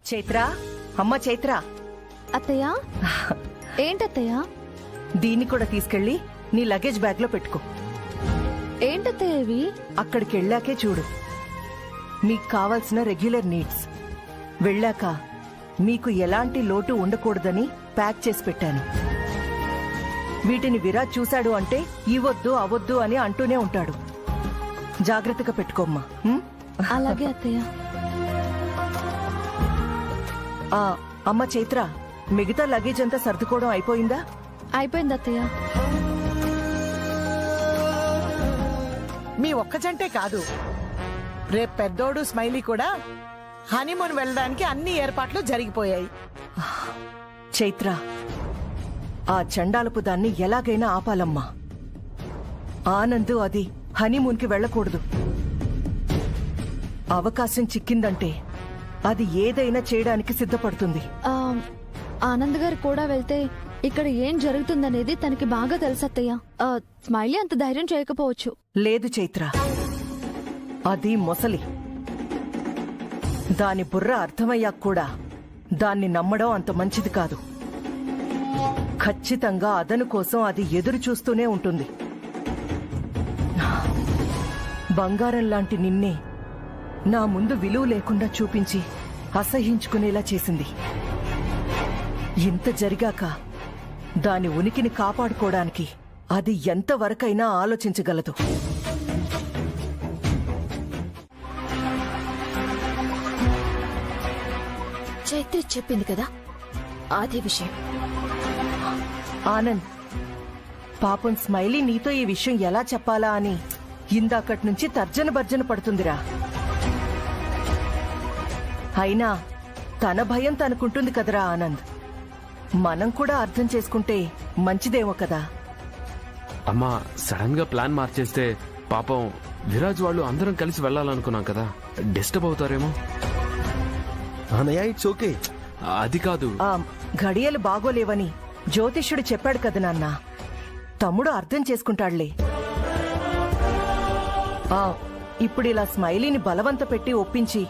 చైత్ర, అమ్మ చైత్ర. అత్తయ్య, ఏంటత్తయ్య? దీన్ని కూడా తీసుకెళ్లి నీ లగేజ్ బ్యాగ్ లో పెట్టుకో. ఏంటత్తయ్య ఇవి? అక్కడికి వెళ్ళాకే చూడు. మీకు కావాల్సిన రెగ్యులర్ నీడ్స్. వెళ్ళాక మీకు ఎలాంటి లోటు ఉండకూడదని ప్యాక్ చేసి పెట్టాను. వీటిని విరాజ్ చూశాడు అంటే ఇవొద్దు అవొద్దు అని అంటూనే ఉంటాడు. జాగ్రత్తగా పెట్టుకోమ్మా. అలాగే అత్తయ్య. అమ్మ చైత్ర, మిగతా లగేజ్ అంతా సర్దుకోవడం అయిపోయిందా? అయిపోయింది అత్తయ్య. మీ ఒక్క జంటే కాదు, రేపు పెద్దోడు స్మైలీ కూడా హనీమూన్ వెళ్ళడానికి అన్ని ఏర్పాట్లు జరిగిపోయాయి. చైత్ర, ఆ చండాలపు దాన్ని ఎలాగైనా ఆపాలమ్మా. ఆనంద్ అది హనీమూన్కి వెళ్ళకూడదు. అవకాశం చిక్కిందంటే అది ఏదైనా చేయడానికి సిద్ధపడుతుంది. ఆనంద్ గారు కూడా వెళ్తే ఇక్కడ ఏం జరుగుతుందనేది తనకి బాగా తెలుసత్తయ్య. స్మైలీ అంత ధైర్యం చేయకపోవచ్చు. లేదు చైత్ర, అది మొసలి. దాని బుర్ర అర్థమయ్యాక కూడా దాన్ని నమ్మడం అంత మంచిది కాదు. ఖచ్చితంగా అదను కోసం అది ఎదురు చూస్తూనే ఉంటుంది. బంగారం లాంటి నిన్నే నా ముందు విలువ లేకుండా చూపించి అసహించుకునేలా చేసింది. ఇంత జరిగాక దాని ఉనికిని కాపాడుకోవడానికి అది ఎంతవరకైనా ఆలోచించగలదు. చైత్ర చెప్పింది కదా అదే విషయం. ఆనంద్, పాపం స్మైలీ నీతో ఈ విషయం ఎలా చెప్పాలా అని ఇందాకటి నుంచి తర్జన భర్జన పడుతుందిరా. అయినా తన భయం తనకుంటుంది కదరా ఆనంద్. మనం కూడా అర్థం చేసుకుంటే మంచిదేమో కదా. అమ్మా, సడన్ గా ప్లాన్ మార్చేస్తే పాపం విరాజ్ వాళ్ళు అందరం కలిసి వెళ్ళాలనుకున్నాం కదా, డిస్టర్బ్ అవుతారేమో. It's okay. అది కాదు, ఘడియలు బాగోలేవని జ్యోతిష్యుడు చెప్పాడు కదా నాన్న. తమ్ముడు అర్థం చేసుకుంటాడులే. ఇప్పుడు ఇలా స్మైలీని బలవంత పెట్టి ఒప్పించి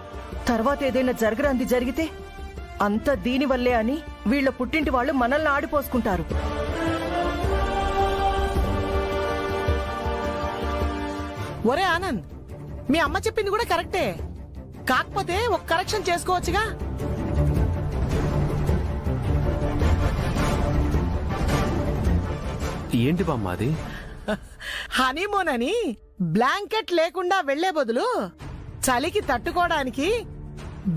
తర్వాత ఏదైనా జరగరాంది జరిగితే అంత దీనివల్లే అని వీళ్ల పుట్టింటి వాళ్ళు మనల్ని ఆడిపోసుకుంటారు. ఒరే ఆనంద్, మీ అమ్మ చెప్పింది కూడా కరెక్టే. కాకపోతే ఒక కరెక్షన్ చేసుకోవచ్చుగా. ఏంటి బామ్మ అది? హనీమూన్ అని బ్లాంకెట్ లేకుండా వెళ్లే బదులు చలికి తట్టుకోవడానికి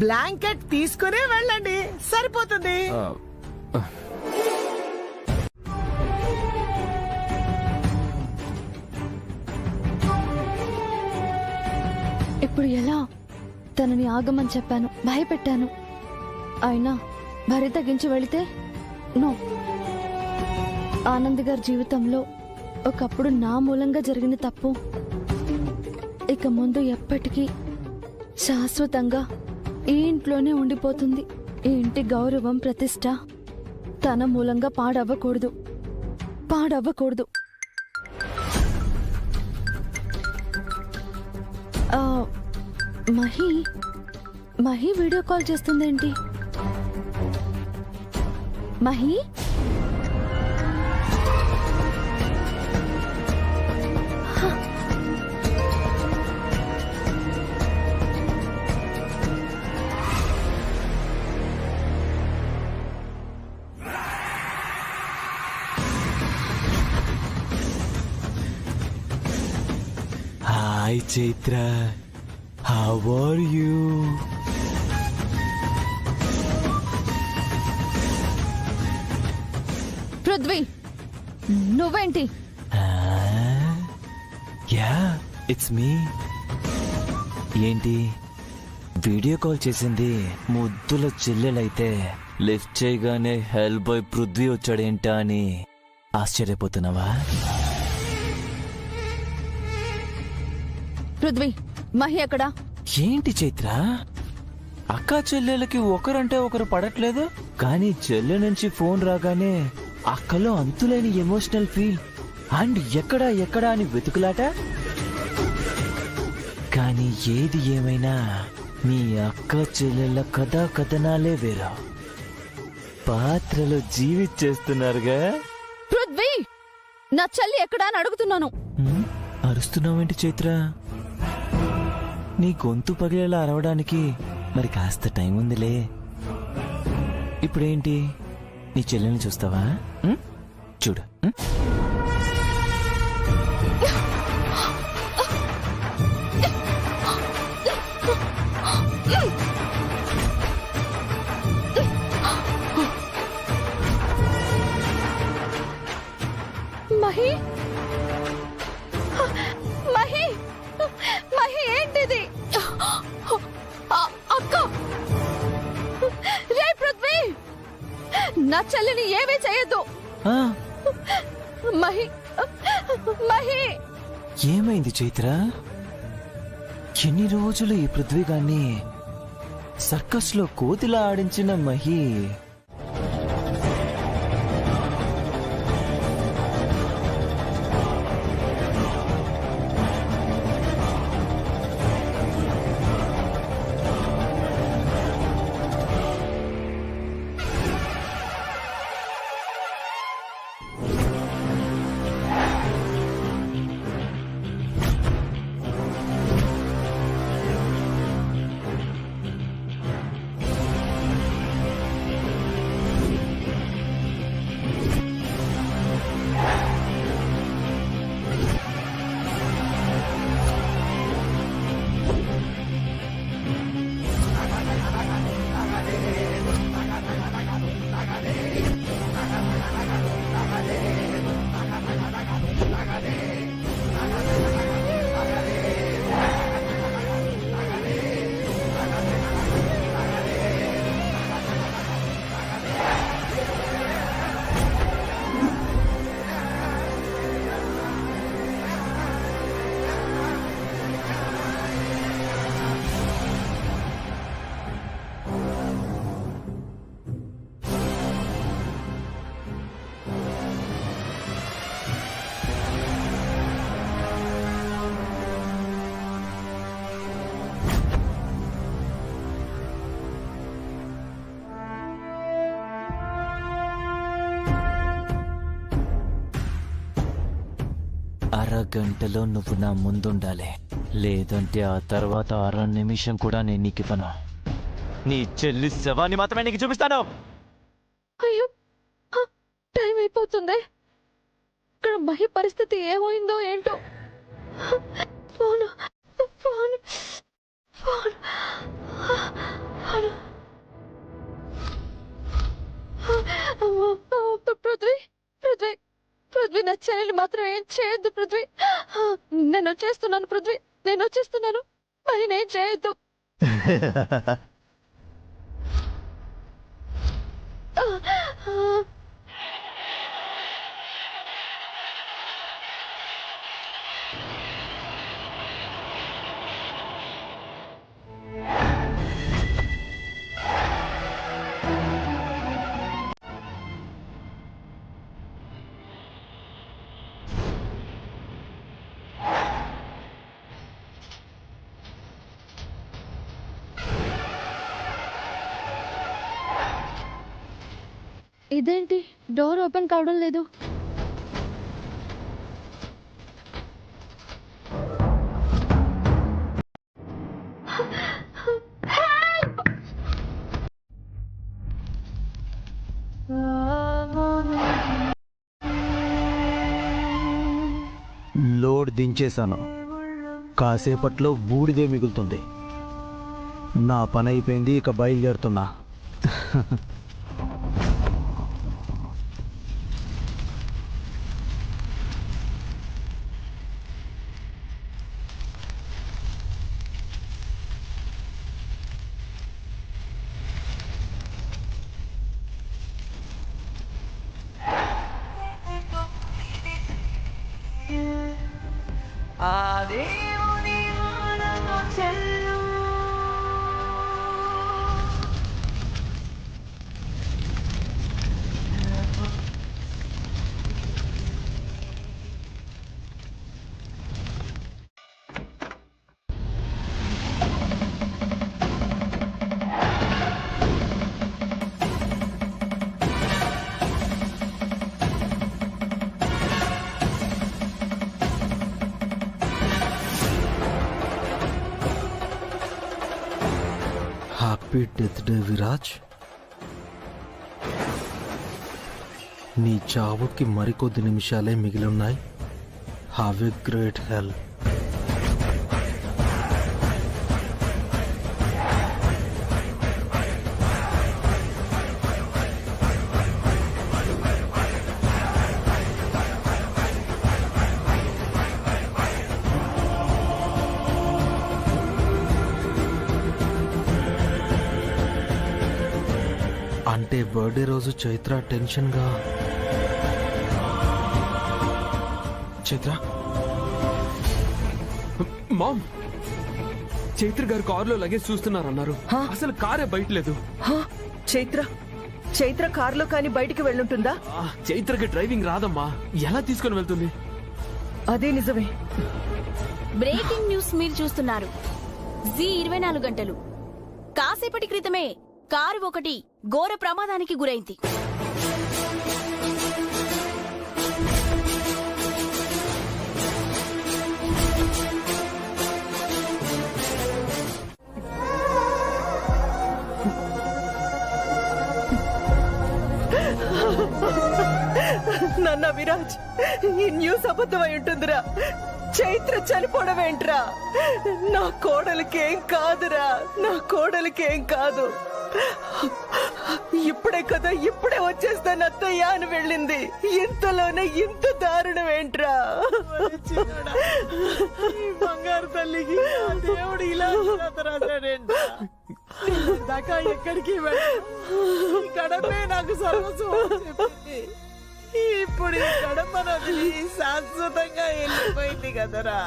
బ్లాంకెట్ తీసుకునే వెళ్ళండి, సరిపోతుంది. ఇప్పుడు ఎలా? తనని ఆగమని చెప్పాను, భయపెట్టాను. అయినా బరి తగ్గించి వెళితే నో. ఆనంద్ గారి జీవితంలో ఒకప్పుడు నా మూలంగా జరిగిన తప్పు ఇక ముందు ఎప్పటికీ శాశ్వతంగా ఈ ఇంట్లోనే ఉండిపోతుంది. ఈ ఇంటి గౌరవం, ప్రతిష్ట తన మూలంగా పాడవ్వకూడదు. మహి వీడియో కాల్ చేస్తుందేంటి? Mahi hi Chaitra, how are you? Prithvi, నువ్వేంటి? Yeah, it's me. ఏంటి వీడియో కాల్ చేసింది ముద్దుల చెల్లెలైతే లిఫ్ట్ చేయగానే హెల్ప్ బాయ్ పృథ్వీ వచ్చాడేంటా అని ఆశ్చర్యపోతున్నావా? పృథ్వీ, మహి ఎక్కడా? ఏంటి చైత్ర, అక్క చెల్లెలకి ఒకరంటే ఒకరు పడట్లేదు, కానీ చెల్లె నుంచి ఫోన్ రాగానే అక్కలో అంతులేని ఎమోషనల్ ఫీల్ అండ్ ఎక్కడా అని వెతుకులాట. కానీ ఏది ఏమైనా మీ అక్క చెల్లెళ్ళ కథనాలే వేరు, పాత్రలో జీవించేస్తున్నారుగా. పృథ్వీ, నా చెల్లి ఎక్కడా అని అడుగుతున్నాను. అరుస్తున్నావేంటి చైత్ర? నీ గొంతు పగిలేలా అరవడానికి మరి కాస్త టైం ఉందిలే. ఇప్పుడేంటి, నీ చెల్లెల్ని చూస్తావా? చూడు. మహి, మహి, మహి ఏంటిది? అక్క, రే పృథ్వీ, నా చెల్లిని ఏమీ చేయొద్దు. మహి, మహి. ఏమైంది చైత్ర? ఎన్ని రోజులు ఈ పృథ్వీగాన్ని సర్కస్ లో కోతిలా ఆడించిన మహి అరగంటలో నువ్వు నా ముందుండాలి, లేదంటే ఆ తర్వాత 6 నిమిషం కూడా నేను నీకు ఇవ్వను. నీ చెల్లి శవాన్ని మాత్రమే నీకు చూపిస్తాను. అయ్యో, టైం అయిపోతుంది. ఇక్కడ మహి పరిస్థితి ఏమైందో ఏంటో. Phone phone phone Prithvi, Prithvi, Prithvi, నా చెల్లెలు మాత్రం ఏం చేయొద్దు పృథ్వీ. నేను వచ్చేస్తున్నాను పృథ్వీ, నేను వచ్చేస్తున్నాను. మరి నేను చేయొద్దు. ఇదేంటి డోర్ ఓపెన్ కావడం లేదు? లోడ్ దించేశాను. కాసేపట్లో బూడిదే మిగులుతుంది. నా పని అయిపోయింది, ఇక బయలుదేరుతున్నా. Happy death day Viraj. నీ చావుకి మరికొద్ది నిమిషాలే మిగిలిన్నాయి. Have a great health. అంటే బర్త్డే రోజు చైత్ర టెన్షన్గా. చైత్ర మామ్, చైత్ర గారు కారులో లగేజ్ చూస్తున్నారన్నారు. అసలు కారే బయట లేదు. చైత్ర కారులో కానీ బయటికి వెళ్ళుంటుందా? చైత్రకి డ్రైవింగ్ రాదమ్మా, ఎలా తీసుకొని వెళ్తుంది? అదే నిజమే. బ్రేకింగ్ న్యూస్ మీరు చూస్తున్నారు. జీ 24 గంటలు. కాసేపటి క్రితమే కారు ఒకటి ఘోర ప్రమాదానికి గురైంది. నాన్న విరాజ్, ఈ న్యూస్ అబద్ధమై ఉంటుందిరా. చైత్ర చనిపోవడం ఏంట్రా? నా కోడలికేం కాదురా, నా కోడలికేం కాదు. ఇప్పుడే కదా, ఇప్పుడే వచ్చేస్తాను అత్తయ్య అని వెళ్ళింది. ఇంతలోనే ఇంత దారుణం ఏంట్రా? బంగారు తల్లికి దేవుడు ఇలా దాకా ఎక్కడికి గడపే నాకు సర్వస్వం చెప్పింది. ఇప్పుడు ఈ గడప నదిలి శాశ్వతంగా వెళ్ళిపోయింది కదరా.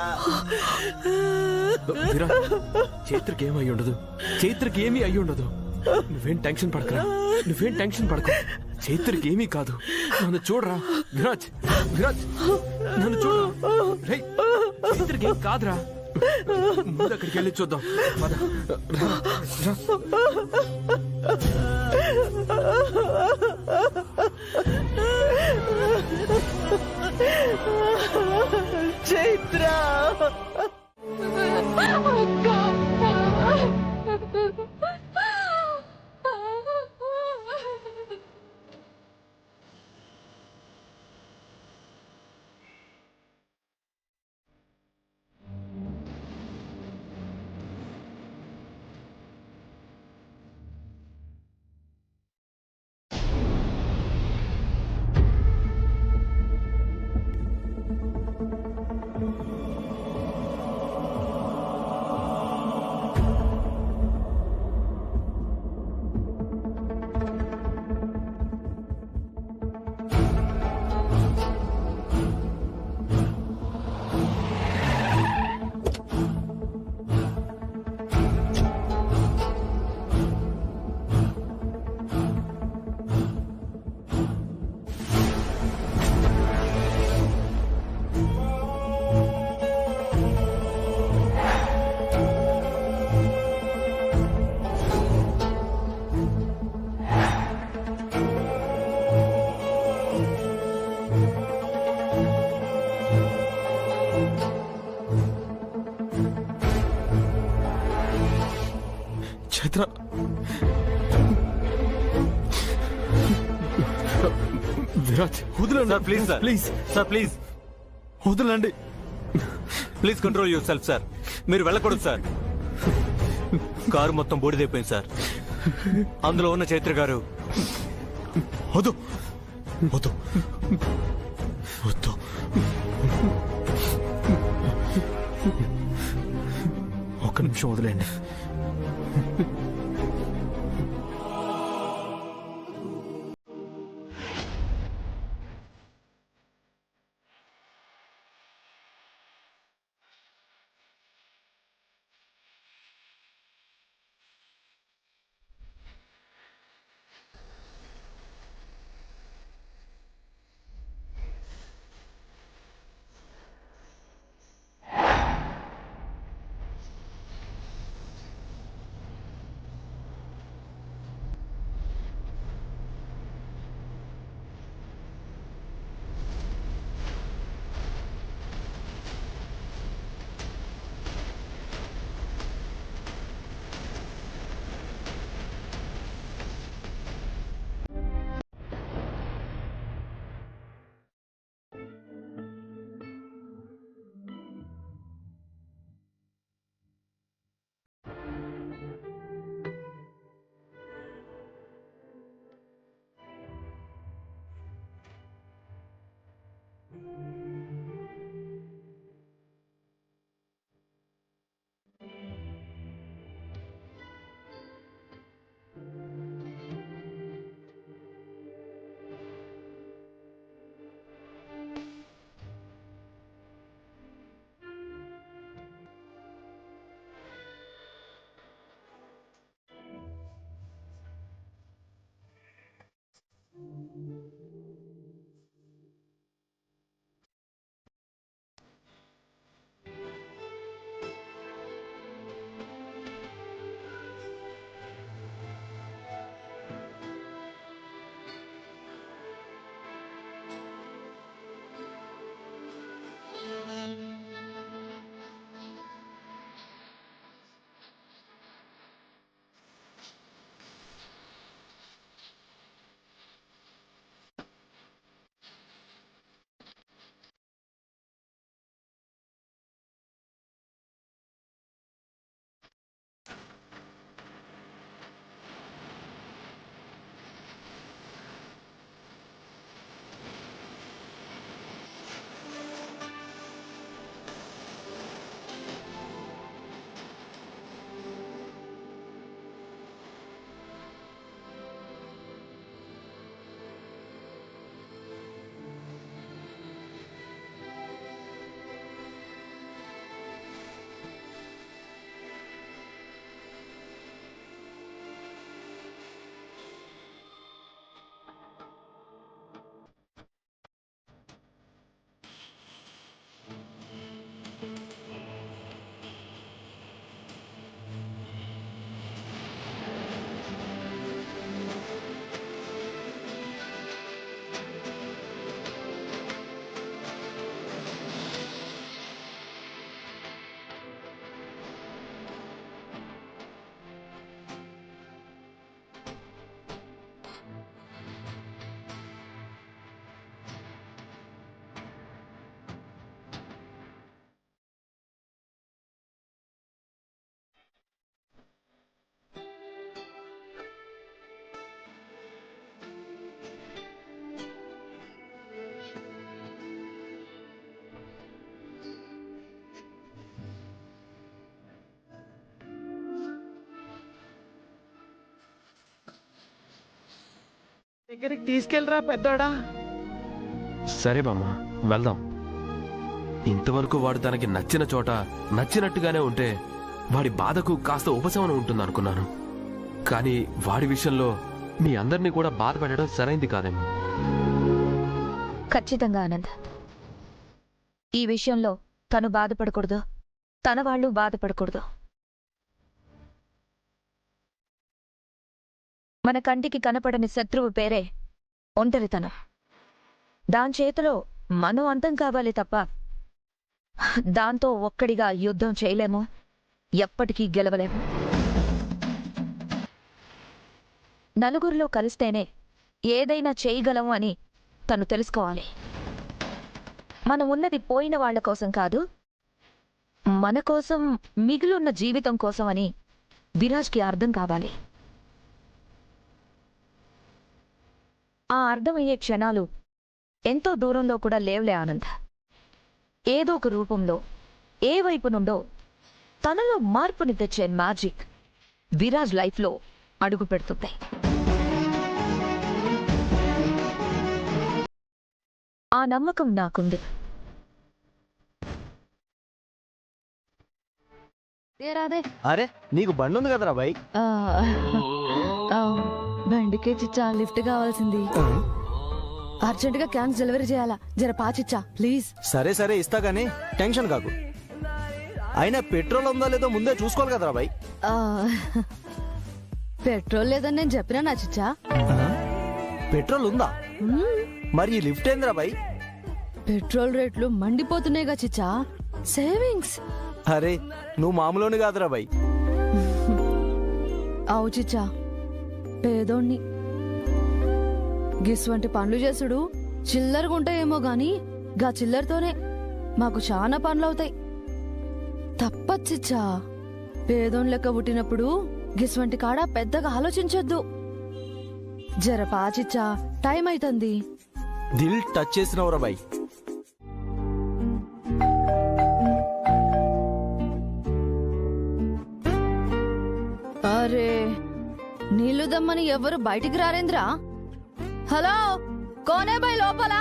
చైత్రకి ఏమై ఉండదు, చైత్రకి ఏమీ అయ్యి ఉండదు. నువ్వేం టెన్షన్ పడకరా, నువ్వేం టెన్షన్ పడకు. చైత్రకి ఏమీ కాదు. నన్ను చూడరా విరాజ్, విరాజ్ నన్ను చూడు. చైత్రకి ఏం కాదురా. ముందు అక్కడికి వెళ్ళి చూద్దాం. చైత్ర చైత్ర విరాజ్ వదలండి sir please sir please sir please వదలండి please control yourself sir. మీరు వెళ్ళకూడదు సార్. కారు మొత్తం బూడిదైపోయింది సార్. అందులో ఉన్న చైత్ర గారు. వద్దు వద్దు వద్దు. ఒక్క నిమిషం వదిలేండి. దగ్గరికి తీసుకెళ్ళరా పెద్దోడా. సరే బామ్మ వెళ్దాం. ఇంతవరకు వాడు తనకి నచ్చిన చోట నచ్చినట్టుగానే ఉంటే వాడి బాధకు కాస్త ఉపశమనం ఉంటుందనుకున్నాను. కానీ వాడి విషయంలో మీ అందరినీ కూడా బాధ పెట్టడం సరైంది కాదేమో. ఖచ్చితంగా ఆనంద్, ఈ విషయంలో తను బాధపడకూడదు, తన వాళ్ళు బాధపడకూడదు. మన కంటికి కనపడని శత్రువు పేరే ఒంటరితనం. దాని చేతిలో మనం అంతం కావాలి తప్ప దాంతో ఒక్కడిగా యుద్ధం చేయలేము, ఎప్పటికీ గెలవలేము. నలుగురిలో కలిస్తేనే ఏదైనా చేయగలం అని తను తెలుసుకోవాలి. మనం ఉన్నది పోయిన వాళ్ల కోసం కాదు, మన కోసం, మిగిలిన జీవితం కోసం అని విరాజ్కి అర్థం కావాలి. ఆ అర్థమయ్యే క్షణాలు ఎంతో దూరంలో కూడా లేవులే ఆనంద్. ఏదో ఒక రూపంలో, ఏ వైపు నుండో తనలో మార్పుని తెచ్చే మ్యాజిక్ విరాజ్ లైఫ్లో అడుగు పెడుతుంది. ఆ నమ్మకం నాకుంది. అరే నీకు బండి ఉంది కదరా బై? బండికే చిచ్చా లిఫ్ట్ కావాల్సింది. అర్జెంట్ గా క్యాన్స్ డెలివరీ చేయాలా, జర పాచిచ్చా ప్లీజ్. సరే సరే ఇస్తా గానీ టెన్షన్ కాకు. అయినా పెట్రోల్ ఉందో లేదో ముందే చూసుకోవాలి కదరా బై. పెట్రోల్ లేదని నేను చెప్పినా నా చిచ్చా. పెట్రోల్ ఉందా? మరి ఈ లిఫ్ట్ ఏందిరా బై? పెట్రోల్ రేట్లు మండిపోతున్నాయిగా చిచ్చా, సేవింగ్స్. అరే నువ్వు మామూలుని కాదురా బై. అవు చిచ్చా, పేదోణ్ణి. గిస్వంటి పనులు చేసుడు చిల్లరగుంటాయేమో గాని గా చిల్లరతోనే మాకు చాలా పనులవుతాయి. తప్పచ్చిచ్చా, పేదోన్ లెక్క పుట్టినప్పుడు గిస్వంటి కాడ పెద్దగా ఆలోచించొద్దు. జర పాచిచ్చా, టైం అయితంది. దిల్ టచ్ చేసినవరా బై. అరే నీళ్లు దమ్మని ఎవరు బయటికి రారేంద్రా? హలో, కోనే బై లోపల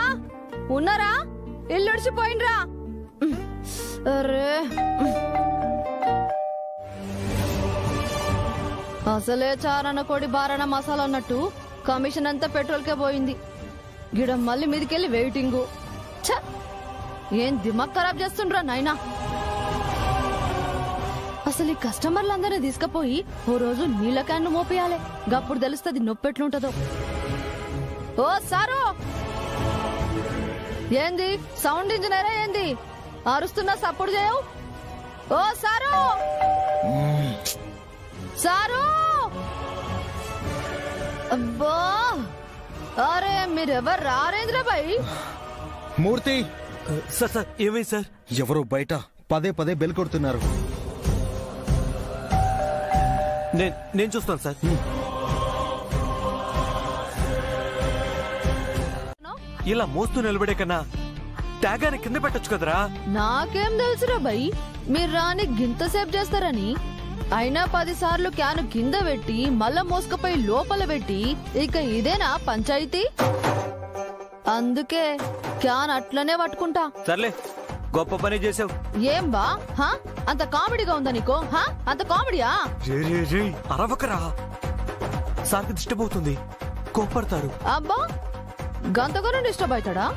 ఉన్నారా? ఇల్లుడిచిపోయినరా? అరే అసలే చారణ కోడి బారణ మసాలా అన్నట్టు కమిషన్ అంతా పెట్రోల్కే పోయింది. గిడ మళ్ళీ మీదికెళ్ళి వెయిటింగు. ఛ, ఏం దిమాగ్ ఖరాబ్ చేస్తుండ్రా నాయనా. అసలు ఈ కస్టమర్లందరినీ తీసుకుపోయి ఓ రోజు నీళ్ళ క్యాన్ను మోపియాలి. గప్పుడు తెలుస్తుంది నొప్పెట్లుంటదో. ఓ సారు, ఏంది సౌండ్ ఇంజనీరా ఏంది అరుస్తున్నా సపోర్ట్ చేయవు? ఓ సారు, సారు, అబ్బా, అరే మీరెవరు రారేంద్ర బాయ్? మూర్తి. సార్ సార్ ఏమైంది సార్? ఎవరో బయట పదే పదే బెల్ కొడుతున్నారు. నేను చూస్తాను సార్. ఇలా మోస్తూ నిలబడే కన్నా ట్యాగాన్ని కింద పెట్టొచ్చు కదరా. నాకేం తెలుసురా బై, మీరు రాని గింతసేపు చేస్తారని. అయినా 10 సార్లు క్యాను కింద పెట్టి మళ్ళా మోసుకపోయి లోపల పెట్టి ఇక ఇదేనా పంచాయతీ? అందుకే క్యాన్ అట్లనే పట్టుకుంటా. సర్లే, గొప్ప పని చేసావు. ఏం బా, అంత కామెడీగా ఉందా నీకో? అంత కామెడీయా? అరవకరా, సార్కి డిస్టర్బ్ అవుతుంది, కోపడతారు. అబ్బా, గంతగానూ డిస్టర్బ్ అవుతాడా?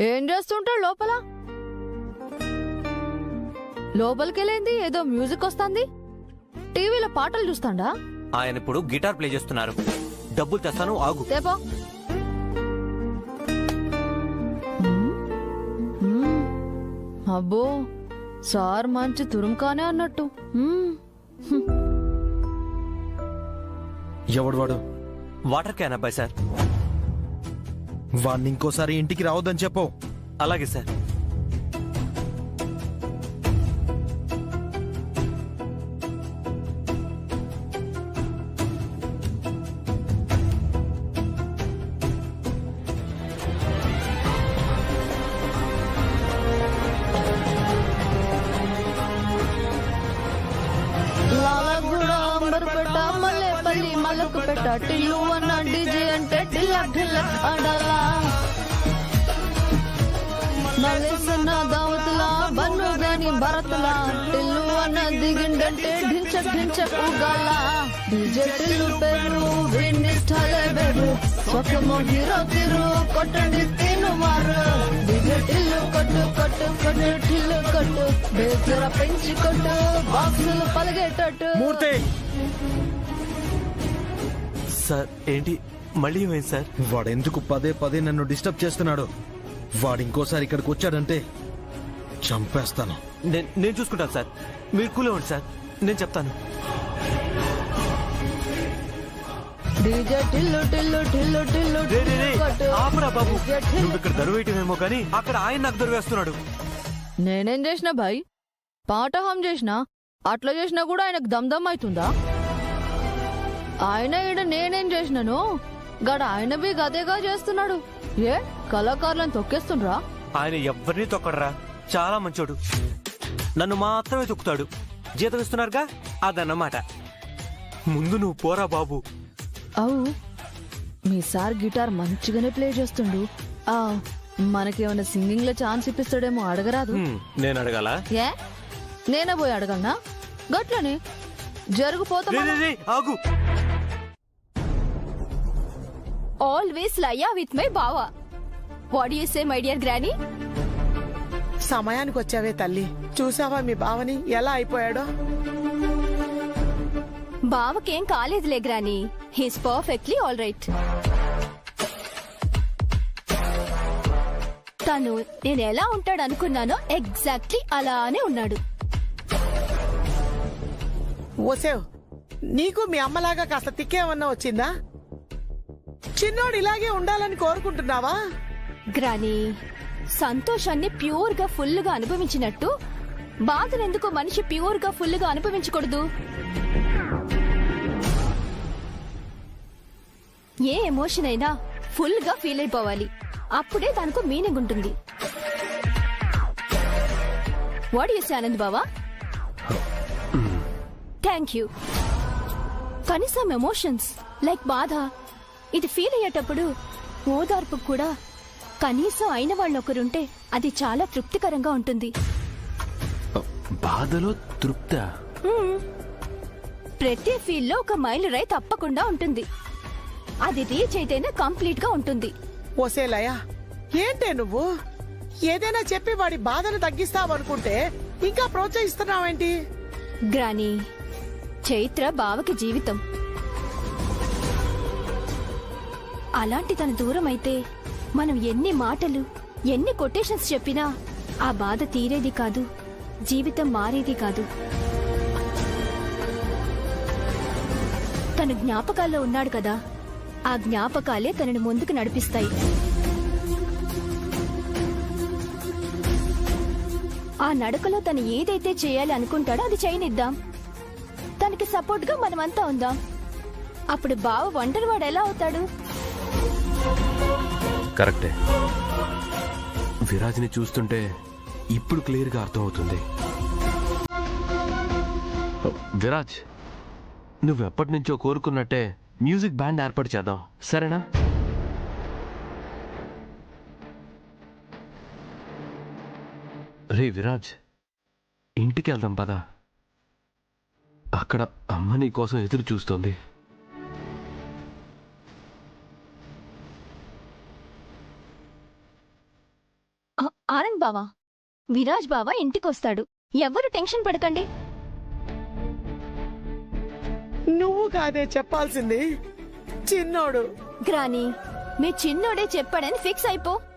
ఏం చేస్తుంటాడు లోపల? లోపలికెళ్ళింది ఏదో మ్యూజిక్ వస్తుంది, టీవీలో పాటలు చూస్తాడా? ఆయన ఇప్పుడు గిటార్ ప్లే చేస్తున్నారు. డబ్బులు తెస్తాను, ఆగు. తేపో. అబ్బో, సార్ మంచి తురుంకానే అన్నట్టు. ఎవడు వాడు? వాటర్ క్యాన్ అబ్బాయి సార్. వాడిని ఇంకోసారి ఇంటికి రావద్దని చెప్పు. అలాగే సార్. మలకు పెట్ట టిల్లు అన్న డీజే అంటే ఢిల్లక్ ఢిల్లక్ ఆడాలా. నలేసన్న దావతులా బన్ను గాని భరతులా టిల్లు అన్న దిగిండంటే ఢించక్ ఢించక్ ఊగాల. డీజే టిల్లు పేరు విన్నిష్టాలే బెరు స్వకమో హీరో తిరు కొట్టండి తీను మారు. డీజే టిల్లు కొట్టు కొట్టు కొట్టు టిల్లు కొట్టు బేజర పెంచి కొట్టు బాక్సులు పలిగేటట్టు. మూర్తి సార్, ఏంటి మళ్ళీ ఏమైంది సార్? వాడెందుకు పదే పదే నన్ను డిస్టర్బ్ చేస్తున్నాడు? వాడు ఇంకోసారి ఇక్కడికి వచ్చాడంటే చంపేస్తాను. నేను చూసుకుంటాను సార్, మీరు కూల్ అవ్వండి సార్, నేను చెప్తాను. డీజే టిల్లు టిల్లు టిల్లు టిల్లు కొట్టు. ఆపరా బాబు, డీజే టిల్లు. నువ్వు ఇక్కడ దరువేయటమేమో కానీ అక్కడ ఆయన నాకు దరువేస్తున్నాడు. నేనేం చేసినా భాయ్, పాట హం చేసినా అట్లా చేసినా కూడా ఆయనకు దమ్ అవుతుందా? ఆయన ఈడ నేనేం చేసినాను గడ ఆయన బి గదేగా చేస్తున్నాడు. ఏ కళాకారులను తొక్కేస్తుండ్రా? ఆయన ఎవ్వరిని తొక్కడరా, చాలా మంచోడు. నన్ను మాత్రమే తొక్కుతాడు. జీతం ఇస్తున్నారుగా, అదన్నమాట. ముందు నువ్వు పోరా బాబు. అవు మీ సార్ గిటార్ మంచిగానే ప్లే చేస్తుండు. మనకేమైనా సింగింగ్ లో ఛాన్స్ ఇప్పిస్తాడేమో అడగరాదు? నేను అడగాల? ఏ నేనే పోయి అడగలనా? గట్లనే జరిగిపోతా. ఆగు. ఆల్వేస్ లయా విత్ మై బావా. What you say my dear granny? సమయానికి వచ్చావే తల్లి. చూసావా మీ బావని ఎలా అయిపోయాడో? బావకేం కాలేదులే granny. He's perfectly all right. తను నేను ఎలా ఉంటాడు అనుకున్నానో ఎగ్జాక్ట్లీ అలానే ఉన్నాడు. ఓసేవ్, నీకు మీ అమ్మలాగా కాస్త తిక్కేమన్నా వచ్చిందా? చిన్నోడు ఇలాగే ఉండాలని కోరుకుంటున్నావా? గ్రానీ, సంతోషాన్ని ప్యూర్ గా ఫుల్ గా అనుభవించినట్టు బాధనెందుకు మనిషి ప్యూర్ గా ఫుల్ గా అనుభవించకూడదు? ఏ ఎమోషన్ అయినా ఫుల్ గా ఫీల్ అయిపోవాలి. అప్పుడే దానికి మీనింగ్ ఉంటుంది. వాట్ యు సే ఆనంద్ బావా? Thank you. కనీసం ఎమోషన్స్ లైక్ బాధ ఇది ఫీల్ అయ్యేటప్పుడు ఓదార్పు కూడా కనీసం అయిన వాళ్ళు ఒకరుంటే అది చాలా తృప్తికరంగా ఉంటుంది. బాధలో తృప్త? ప్రతి ఫీల్ లో ఒక మైలురాయి తప్పకుండా ఉంటుంది. అది రీచ్ అయితేనే కంప్లీట్ గా ఉంటుంది. ఓసేలయ్యా, ఏంటే నువ్వు ఏదైనా చెప్పి వాడి బాధను తగ్గిస్తావనుకుంటే ఇంకా ప్రోత్సహిస్తున్నావేంటి? గ్రానీ, చైత్ర బావకి జీవితం. అలాంటి తన దూరం అయితే మనం ఎన్ని మాటలు ఎన్ని కొటేషన్స్ చెప్పినా ఆ బాధ తీరేది కాదు, జీవితం మారేది కాదు. తను జ్ఞాపకాల్లో ఉన్నాడు కదా, ఆ జ్ఞాపకాలే తనని ముందుకు నడిపిస్తాయి. ఆ నడకలో తను ఏదైతే చేయాలి అనుకుంటాడో అది చేయనిద్దాం. తనకి సపోర్ట్ గా మనమంతా ఉందాం. అప్పుడు బావ ఒంటరి వాడు ఎలా అవుతాడు? కరెక్టే. విరాజ్ని చూస్తుంటే ఇప్పుడు క్లియర్ గా అర్థమవుతుంది. విరాజ్, నువ్వెప్పటి నుంచో కోరుకున్నట్టే మ్యూజిక్ బ్యాండ్ ఏర్పాటు చేద్దాం, సరేనా? రే విరాజ్, ఇంటికి వెళ్దాం పదా. అక్కడ అమ్మ నీ కోసం ఎదురు చూస్తోంది. ఆనంద్ బావా, విరాజ్ బావా ఇంటికొస్తాడు. ఎవరు టెన్షన్ పడకండి. నువ్వు కాదే చెప్పాల్సింది, చిన్నోడు. గ్రానీ, మీ చిన్నోడే చెప్పాడని ఫిక్స్ అయిపో.